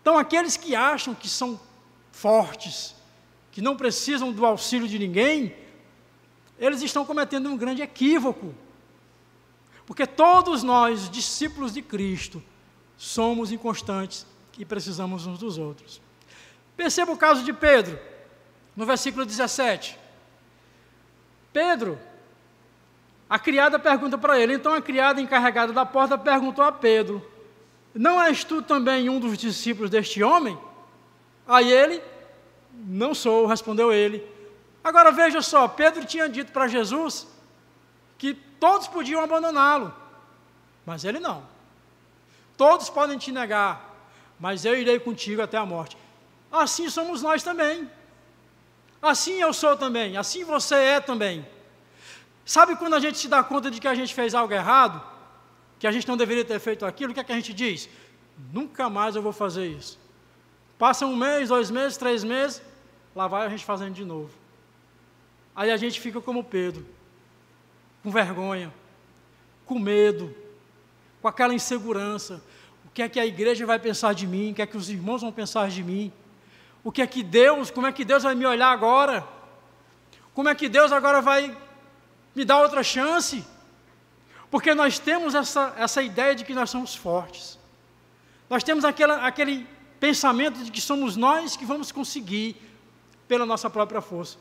Então, aqueles que acham que são fortes, que não precisam do auxílio de ninguém, eles estão cometendo um grande equívoco, porque todos nós, discípulos de Cristo, somos inconstantes e precisamos uns dos outros. Perceba o caso de Pedro, no versículo 17. Pedro, a criada pergunta para ele, então a criada encarregada da porta perguntou a Pedro, não és tu também um dos discípulos deste homem? Aí ele, não sou, respondeu ele. Agora veja só, Pedro tinha dito para Jesus que todos podiam abandoná-lo, mas ele não. Todos podem te negar, mas eu irei contigo até a morte. Assim somos nós também. Assim eu sou também, assim você é também. Sabe quando a gente se dá conta de que a gente fez algo errado, que a gente não deveria ter feito aquilo, o que é que a gente diz? Nunca mais eu vou fazer isso. Passa 1 mês, 2 meses, 3 meses, lá vai a gente fazendo de novo. Aí a gente fica como Pedro, com vergonha, com medo, com aquela insegurança. O que é que a igreja vai pensar de mim? O que é que os irmãos vão pensar de mim? Como é que Deus vai me olhar agora? Como é que Deus agora vai me dar outra chance? Porque nós temos essa ideia de que nós somos fortes. Nós temos aquele pensamento de que somos nós que vamos conseguir pela nossa própria força.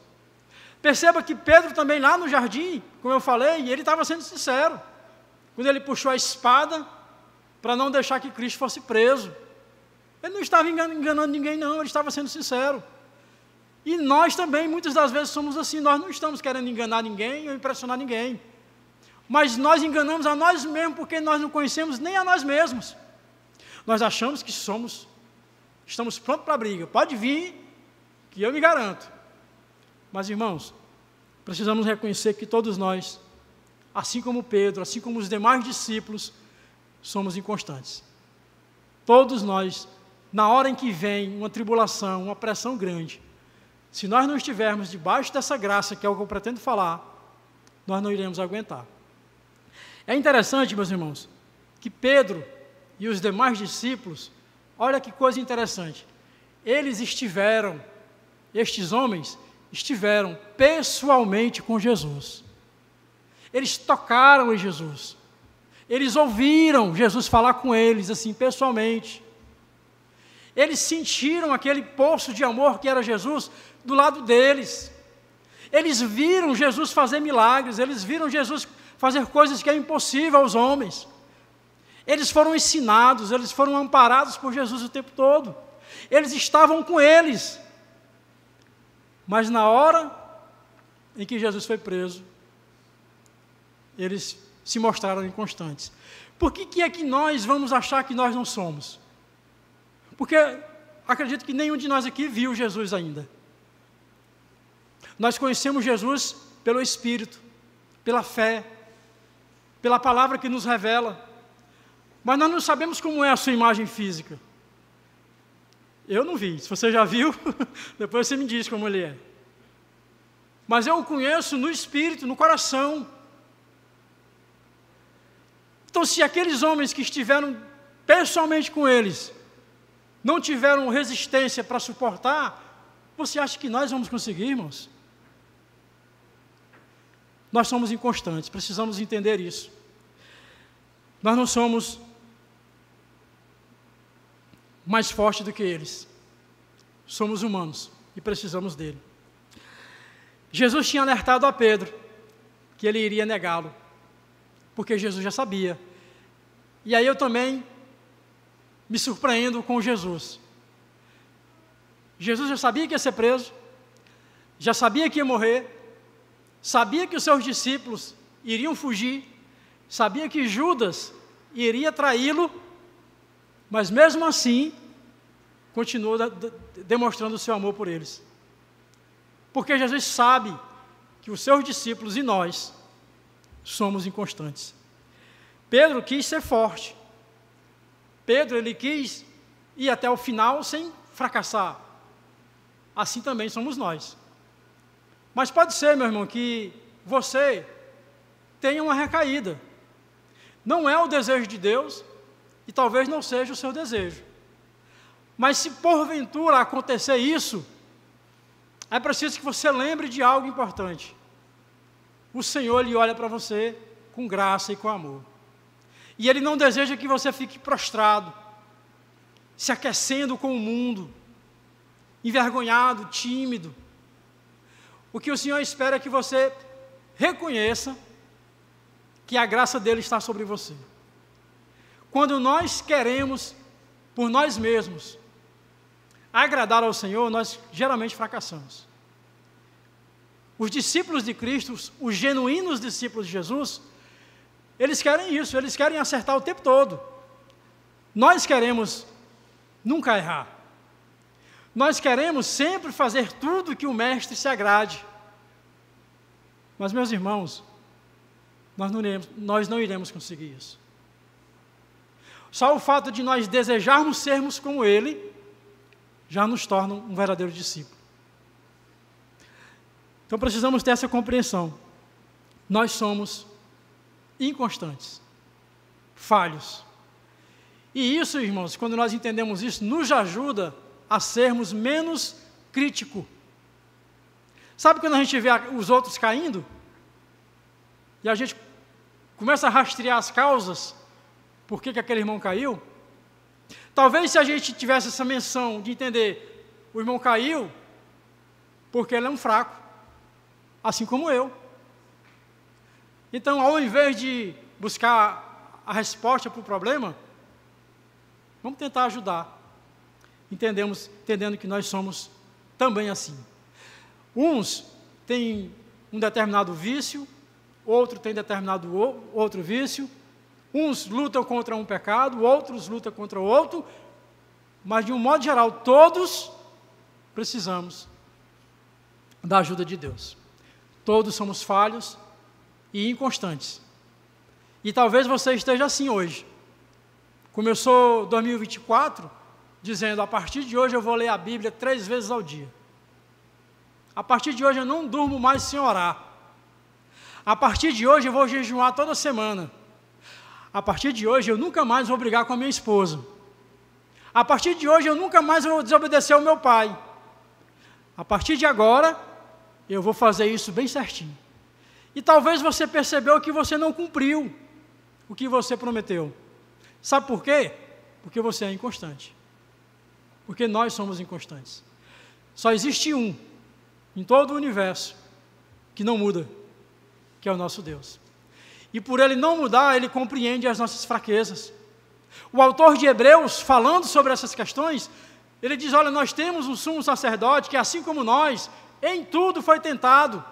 Perceba que Pedro também lá no jardim, como eu falei, ele estava sendo sincero. Quando ele puxou a espada para não deixar que Cristo fosse preso. Ele não estava enganando ninguém não, ele estava sendo sincero. E nós também, muitas das vezes, somos assim. Nós não estamos querendo enganar ninguém ou impressionar ninguém. Mas nós enganamos a nós mesmos porque nós não conhecemos nem a nós mesmos. Nós achamos que estamos prontos para a briga. Pode vir, que eu me garanto. Mas, irmãos, precisamos reconhecer que todos nós, assim como Pedro, assim como os demais discípulos, somos inconstantes. Todos nós, na hora em que vem uma tribulação, uma pressão grande, se nós não estivermos debaixo dessa graça, que é o que eu pretendo falar, nós não iremos aguentar. É interessante, meus irmãos, que Pedro e os demais discípulos, olha que coisa interessante, estes homens estiveram pessoalmente com Jesus. Eles tocaram em Jesus. Eles ouviram Jesus falar com eles, assim, pessoalmente. Eles sentiram aquele poço de amor que era Jesus do lado deles. Eles viram Jesus fazer milagres, eles viram Jesus fazer coisas que é impossível aos homens. Eles foram ensinados, eles foram amparados por Jesus o tempo todo. Eles estavam com eles. Mas na hora em que Jesus foi preso, eles se mostraram inconstantes. Por que é que nós vamos achar que nós não somos? Porque acredito que nenhum de nós aqui viu Jesus ainda. Nós conhecemos Jesus pelo Espírito, pela fé, pela palavra que nos revela, mas nós não sabemos como é a sua imagem física. Eu não vi, se você já viu, depois você me diz como ele é. Mas eu o conheço no Espírito, no coração. Então, se aqueles homens que estiveram pessoalmente com eles não tiveram resistência para suportar, você acha que nós vamos conseguir, irmãos? Nós somos inconstantes, precisamos entender isso. Nós não somos mais fortes do que eles. Somos humanos e precisamos dele. Jesus tinha alertado a Pedro que ele iria negá-lo, porque Jesus já sabia. E aí eu também me surpreendo com Jesus. Jesus já sabia que ia ser preso, já sabia que ia morrer, sabia que os seus discípulos iriam fugir, sabia que Judas iria traí-lo, mas mesmo assim, continuou demonstrando o seu amor por eles. Porque Jesus sabe que os seus discípulos e nós somos inconstantes. Pedro quis ser forte. Pedro, ele quis ir até o final sem fracassar. Assim também somos nós. Mas pode ser, meu irmão, que você tenha uma recaída. Não é o desejo de Deus e talvez não seja o seu desejo. Mas se porventura acontecer isso, é preciso que você lembre de algo importante. O Senhor, Ele olha para você com graça e com amor. E Ele não deseja que você fique prostrado, se aquecendo com o mundo, envergonhado, tímido. O que o Senhor espera é que você reconheça que a graça dEle está sobre você. Quando nós queremos, por nós mesmos, agradar ao Senhor, nós geralmente fracassamos. Os discípulos de Cristo, os genuínos discípulos de Jesus, eles querem isso, eles querem acertar o tempo todo. Nós queremos nunca errar. Nós queremos sempre fazer tudo que o Mestre se agrade. Mas, meus irmãos, nós não iremos conseguir isso. Só o fato de nós desejarmos sermos como Ele, já nos torna um verdadeiro discípulo. Então precisamos ter essa compreensão. Nós somos inconstantes, falhos. E isso, irmãos, quando nós entendemos isso, nos ajuda a sermos menos críticos. Sabe quando a gente vê os outros caindo? E a gente começa a rastrear as causas, por que aquele irmão caiu? Talvez se a gente tivesse essa menção de entender, o irmão caiu porque ele é um fraco, assim como eu. Então, ao invés de buscar a resposta para o problema, vamos tentar ajudar, entendendo que nós somos também assim. Uns têm um determinado vício, outro tem determinado outro vício, uns lutam contra um pecado, outros lutam contra o outro, mas de um modo geral, todos precisamos da ajuda de Deus. Todos somos falhos e inconstantes. E talvez você esteja assim hoje. Começou 2024 dizendo, a partir de hoje eu vou ler a Bíblia 3 vezes ao dia. A partir de hoje eu não durmo mais sem orar. A partir de hoje eu vou jejuar toda semana. A partir de hoje eu nunca mais vou brigar com a minha esposa. A partir de hoje eu nunca mais vou desobedecer ao meu pai. A partir de agora eu vou fazer isso bem certinho. E talvez você percebeu que você não cumpriu o que você prometeu. Sabe por quê? Porque você é inconstante. Porque nós somos inconstantes. Só existe um em todo o universo que não muda, que é o nosso Deus. E por Ele não mudar, Ele compreende as nossas fraquezas. O autor de Hebreus, falando sobre essas questões, ele diz, olha, nós temos um sumo sacerdote que, assim como nós, em tudo foi tentado,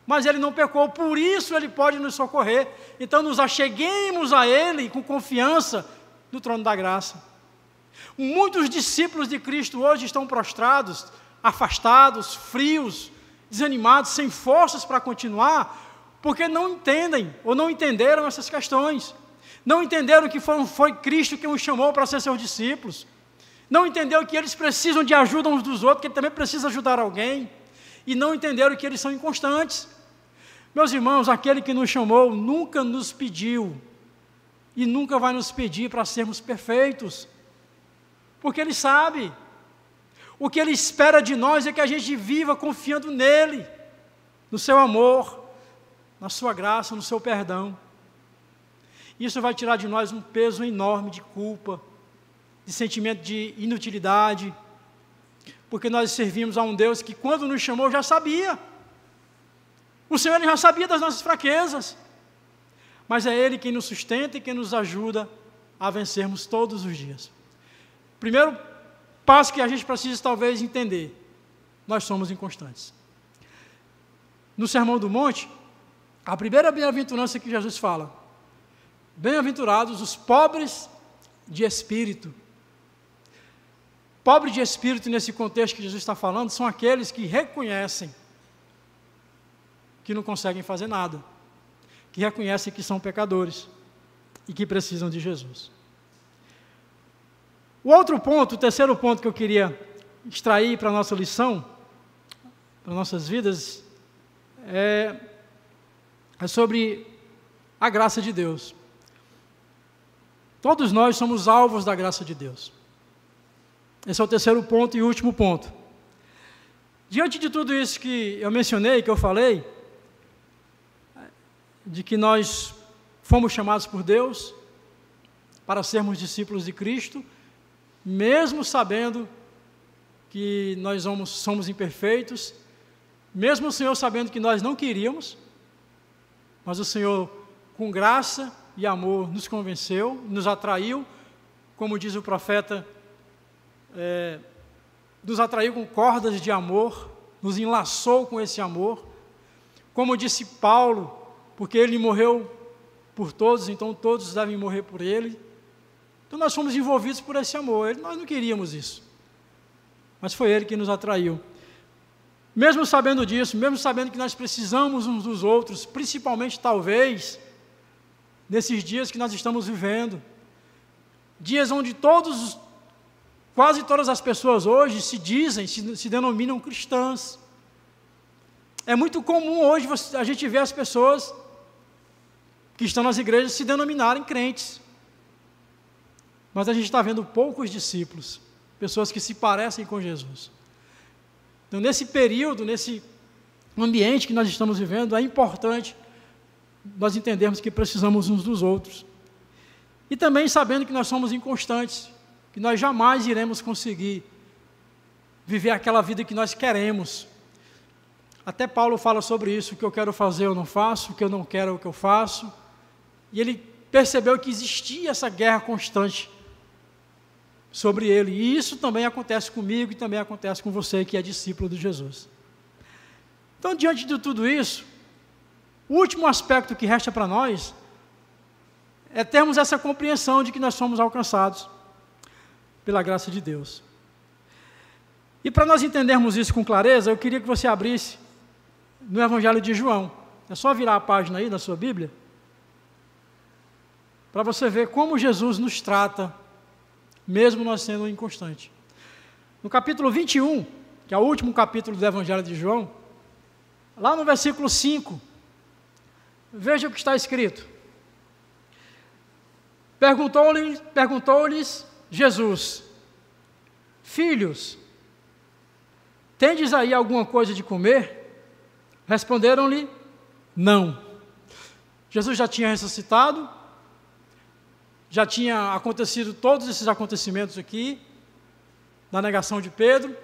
mas ele não pecou, por isso ele pode nos socorrer. Então nos acheguemos a Ele com confiança no trono da graça. Muitos discípulos de Cristo hoje estão prostrados, afastados, frios, desanimados, sem forças para continuar, porque não entendem ou não entenderam essas questões. Não entenderam que foi Cristo que os chamou para ser seus discípulos. Não entenderam que eles precisam de ajuda uns dos outros, que ele também precisa ajudar alguém. E não entenderam que eles são inconstantes. Meus irmãos, aquele que nos chamou nunca nos pediu e nunca vai nos pedir para sermos perfeitos, porque Ele sabe. O que Ele espera de nós é que a gente viva confiando nele, no seu amor, na sua graça, no seu perdão. Isso vai tirar de nós um peso enorme de culpa, de sentimento de inutilidade, porque nós servimos a um Deus que, quando nos chamou, já sabia. O Senhor Ele já sabia das nossas fraquezas, mas é Ele quem nos sustenta e quem nos ajuda a vencermos todos os dias. Primeiro passo que a gente precisa talvez entender, nós somos inconstantes. No Sermão do Monte, a primeira bem-aventurança que Jesus fala, bem-aventurados os pobres de espírito. Pobre de espírito, nesse contexto que Jesus está falando, são aqueles que reconhecem que não conseguem fazer nada, que reconhecem que são pecadores e que precisam de Jesus. O outro ponto, o terceiro ponto que eu queria extrair para a nossa lição, para nossas vidas, é sobre a graça de Deus. Todos nós somos alvos da graça de Deus. Esse é o terceiro ponto e último ponto. Diante de tudo isso que eu mencionei, que eu falei, de que nós fomos chamados por Deus para sermos discípulos de Cristo, mesmo sabendo que nós somos imperfeitos, mesmo o Senhor sabendo que nós não queríamos, mas o Senhor, com graça e amor, nos convenceu, nos atraiu, como diz o profeta, nos atraiu com cordas de amor, nos enlaçou com esse amor, como disse Paulo, porque Ele morreu por todos, então todos devem morrer por Ele. Então nós fomos envolvidos por esse amor, nós não queríamos isso, mas foi Ele que nos atraiu. Mesmo sabendo disso, mesmo sabendo que nós precisamos uns dos outros, principalmente talvez, nesses dias que nós estamos vivendo, dias onde quase todas as pessoas hoje se denominam cristãs. É muito comum hoje a gente ver as pessoas que estão nas igrejas se denominarem crentes. Mas a gente está vendo poucos discípulos, pessoas que se parecem com Jesus. Então, nesse período, nesse ambiente que nós estamos vivendo, é importante nós entendermos que precisamos uns dos outros. E também sabendo que nós somos inconstantes, que nós jamais iremos conseguir viver aquela vida que nós queremos. Até Paulo fala sobre isso, o que eu quero fazer eu não faço, o que eu não quero é o que eu faço. E ele percebeu que existia essa guerra constante sobre ele. E isso também acontece comigo e também acontece com você que é discípulo de Jesus. Então, diante de tudo isso, o último aspecto que resta para nós é termos essa compreensão de que nós somos alcançados pela graça de Deus. E para nós entendermos isso com clareza, eu queria que você abrisse no Evangelho de João. É só virar a página aí da sua Bíblia, para você ver como Jesus nos trata, mesmo nós sendo inconstantes. No capítulo 21, que é o último capítulo do Evangelho de João, lá no versículo 5, veja o que está escrito. Perguntou-lhes Jesus: filhos, tendes aí alguma coisa de comer? Responderam-lhe: não. Jesus já tinha ressuscitado, já tinha acontecido todos esses acontecimentos aqui, da negação de Pedro.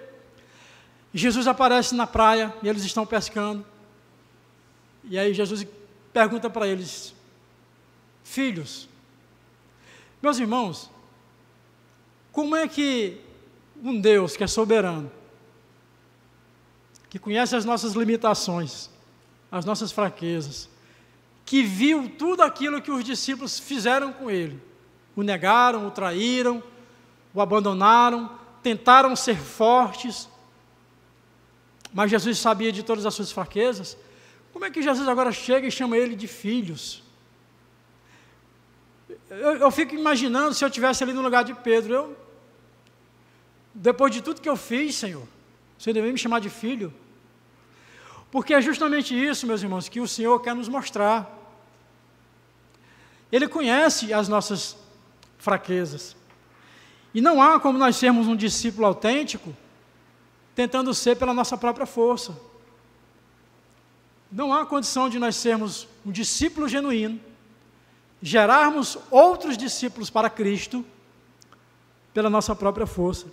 Jesus aparece na praia e eles estão pescando. E aí Jesus pergunta para eles: filhos, meus irmãos, como é que um Deus que é soberano, que conhece as nossas limitações, as nossas fraquezas, que viu tudo aquilo que os discípulos fizeram com ele, o negaram, o traíram, o abandonaram, tentaram ser fortes, mas Jesus sabia de todas as suas fraquezas, como é que Jesus agora chega e chama ele de filhos? Eu fico imaginando se eu estivesse ali no lugar de Pedro, depois de tudo que eu fiz, Senhor, você deveria me chamar de filho? Porque é justamente isso, meus irmãos, que o Senhor quer nos mostrar. Ele conhece as nossas fraquezas. E não há como nós sermos um discípulo autêntico tentando ser pela nossa própria força. Não há condição de nós sermos um discípulo genuíno, gerarmos outros discípulos para Cristo pela nossa própria força.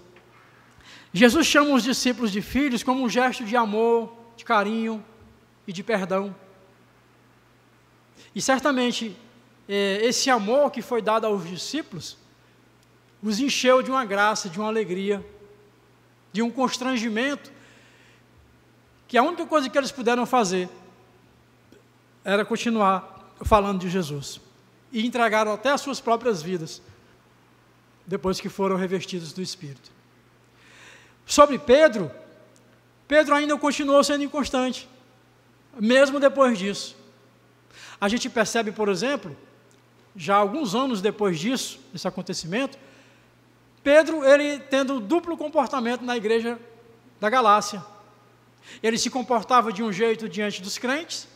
Jesus chama os discípulos de filhos como um gesto de amor, de carinho e de perdão. E certamente esse amor que foi dado aos discípulos os encheu de uma graça, de uma alegria, de um constrangimento, que a única coisa que eles puderam fazer era continuar falando de Jesus. E entregaram até as suas próprias vidas, depois que foram revestidos do Espírito. Sobre Pedro, Pedro ainda continuou sendo inconstante, mesmo depois disso. A gente percebe, por exemplo, já alguns anos depois disso, desse acontecimento, Pedro, ele tendo duplo comportamento na igreja da Galácia. Ele se comportava de um jeito diante dos crentes,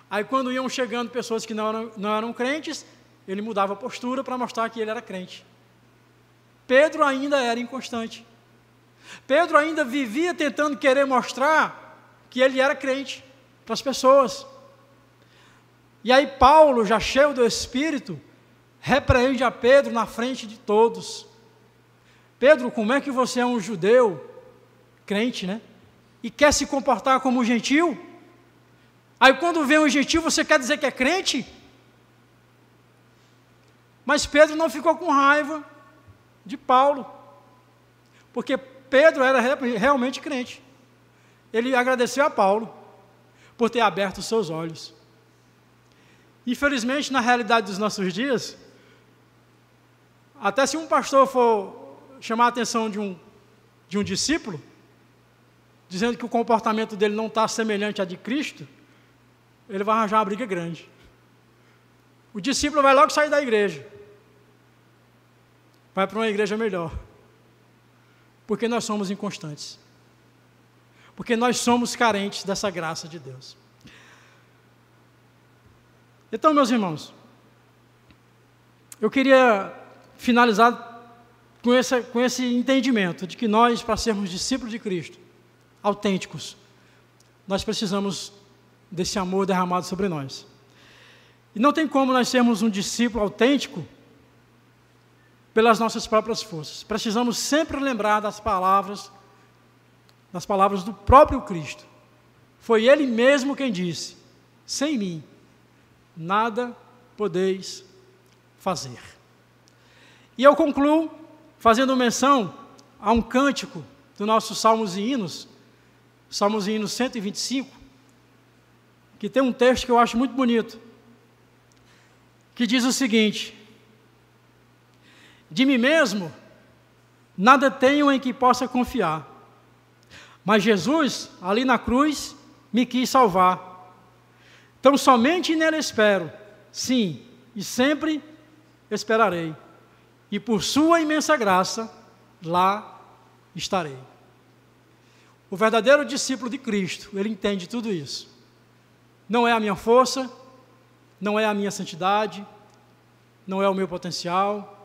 aí quando iam chegando pessoas que não eram crentes, ele mudava a postura para mostrar que ele era crente. Pedro ainda era inconstante. Pedro ainda vivia tentando querer mostrar que ele era crente para as pessoas. E aí Paulo, já cheio do Espírito, repreende a Pedro na frente de todos. Pedro, como é que você é um judeu, crente, né? E quer se comportar como um gentil? Aí quando vem um gentil, você quer dizer que é crente? Mas Pedro não ficou com raiva de Paulo, porque Pedro era realmente crente. Ele agradeceu a Paulo por ter aberto os seus olhos. Infelizmente, na realidade dos nossos dias, até se um pastor for chamar a atenção de um discípulo, dizendo que o comportamento dele não está semelhante a de Cristo, ele vai arranjar uma briga grande. O discípulo vai logo sair da igreja, vai para uma igreja melhor, porque nós somos inconstantes, porque nós somos carentes dessa graça de Deus. Então, meus irmãos, eu queria finalizar com esse entendimento de que nós, para sermos discípulos de Cristo, autênticos, nós precisamos desse amor derramado sobre nós. E não tem como nós sermos um discípulo autêntico pelas nossas próprias forças. Precisamos sempre lembrar das palavras do próprio Cristo. Foi Ele mesmo quem disse: sem mim, nada podeis fazer. E eu concluo fazendo menção a um cântico do nosso Salmos e Hinos, Salmos e Hinos 125, que tem um texto que eu acho muito bonito, que diz o seguinte: de mim mesmo, nada tenho em que possa confiar, mas Jesus, ali na cruz, me quis salvar. Então somente nele espero, sim, e sempre esperarei. E por sua imensa graça, lá estarei. O verdadeiro discípulo de Cristo, ele entende tudo isso. Não é a minha força, não é a minha santidade, não é o meu potencial,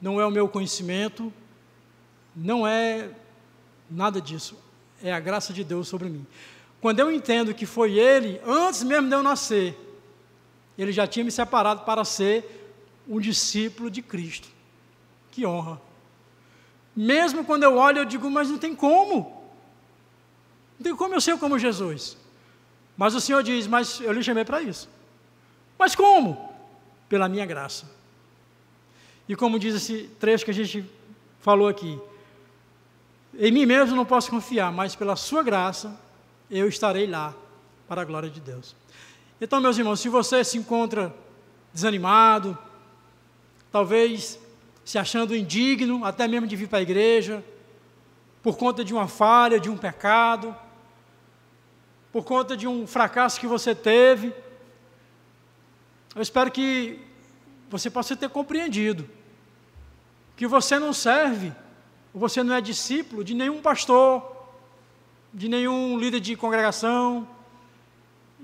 não é o meu conhecimento, não é nada disso. É a graça de Deus sobre mim. Quando eu entendo que foi Ele, antes mesmo de eu nascer, Ele já tinha me separado para ser um discípulo de Cristo. Que honra! Mesmo quando eu olho, eu digo, mas não tem como. Não tem como eu ser como Jesus. Mas o Senhor diz, mas eu lhe chamei para isso. Mas como? Pela minha graça. E como diz esse trecho que a gente falou aqui, em mim mesmo não posso confiar, mas pela sua graça eu estarei lá, para a glória de Deus. Então, meus irmãos, se você se encontra desanimado, talvez se achando indigno, até mesmo de vir para a igreja, por conta de uma falha, de um pecado, por conta de um fracasso que você teve, eu espero que você possa ter compreendido que você não serve, ou você não é discípulo de nenhum pastor, de nenhum líder de congregação,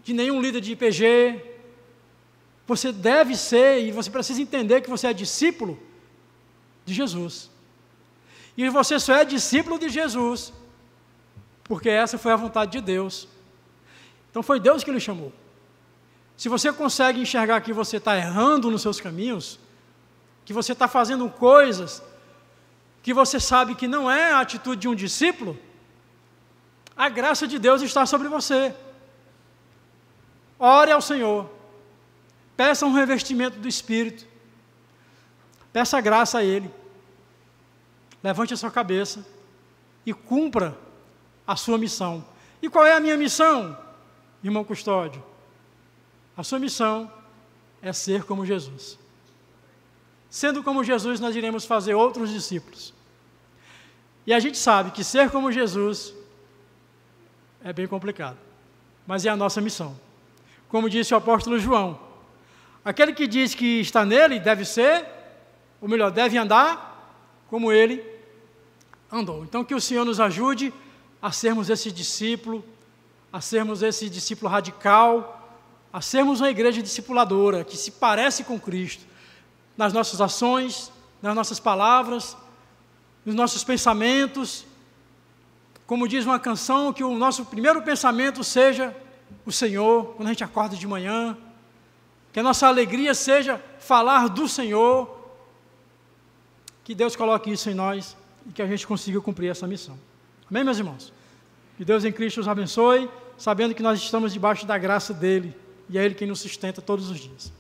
de nenhum líder de IPG. Você deve ser, e você precisa entender que você é discípulo de Jesus. E você só é discípulo de Jesus, porque essa foi a vontade de Deus. Então foi Deus que lhe chamou. Se você consegue enxergar que você está errando nos seus caminhos, que você está fazendo coisas que você sabe que não é a atitude de um discípulo, a graça de Deus está sobre você. Ore ao Senhor, peça um revestimento do Espírito, peça graça a Ele, levante a sua cabeça e cumpra a sua missão. E qual é a minha missão, irmão Custódio? A sua missão é ser como Jesus. Sendo como Jesus, nós iremos fazer outros discípulos. E a gente sabe que ser como Jesus é bem complicado, mas é a nossa missão. Como disse o apóstolo João, aquele que diz que está nele deve ser, ou melhor, deve andar como ele andou. Então que o Senhor nos ajude a sermos esse discípulo, a sermos esse discípulo radical, a sermos uma igreja discipuladora, que se parece com Cristo, nas nossas ações, nas nossas palavras, nos nossos pensamentos. Como diz uma canção, que o nosso primeiro pensamento seja o Senhor, quando a gente acorda de manhã, que a nossa alegria seja falar do Senhor, que Deus coloque isso em nós e que a gente consiga cumprir essa missão. Amém, meus irmãos? Que Deus em Cristo os abençoe, sabendo que nós estamos debaixo da graça dEle, e é Ele quem nos sustenta todos os dias.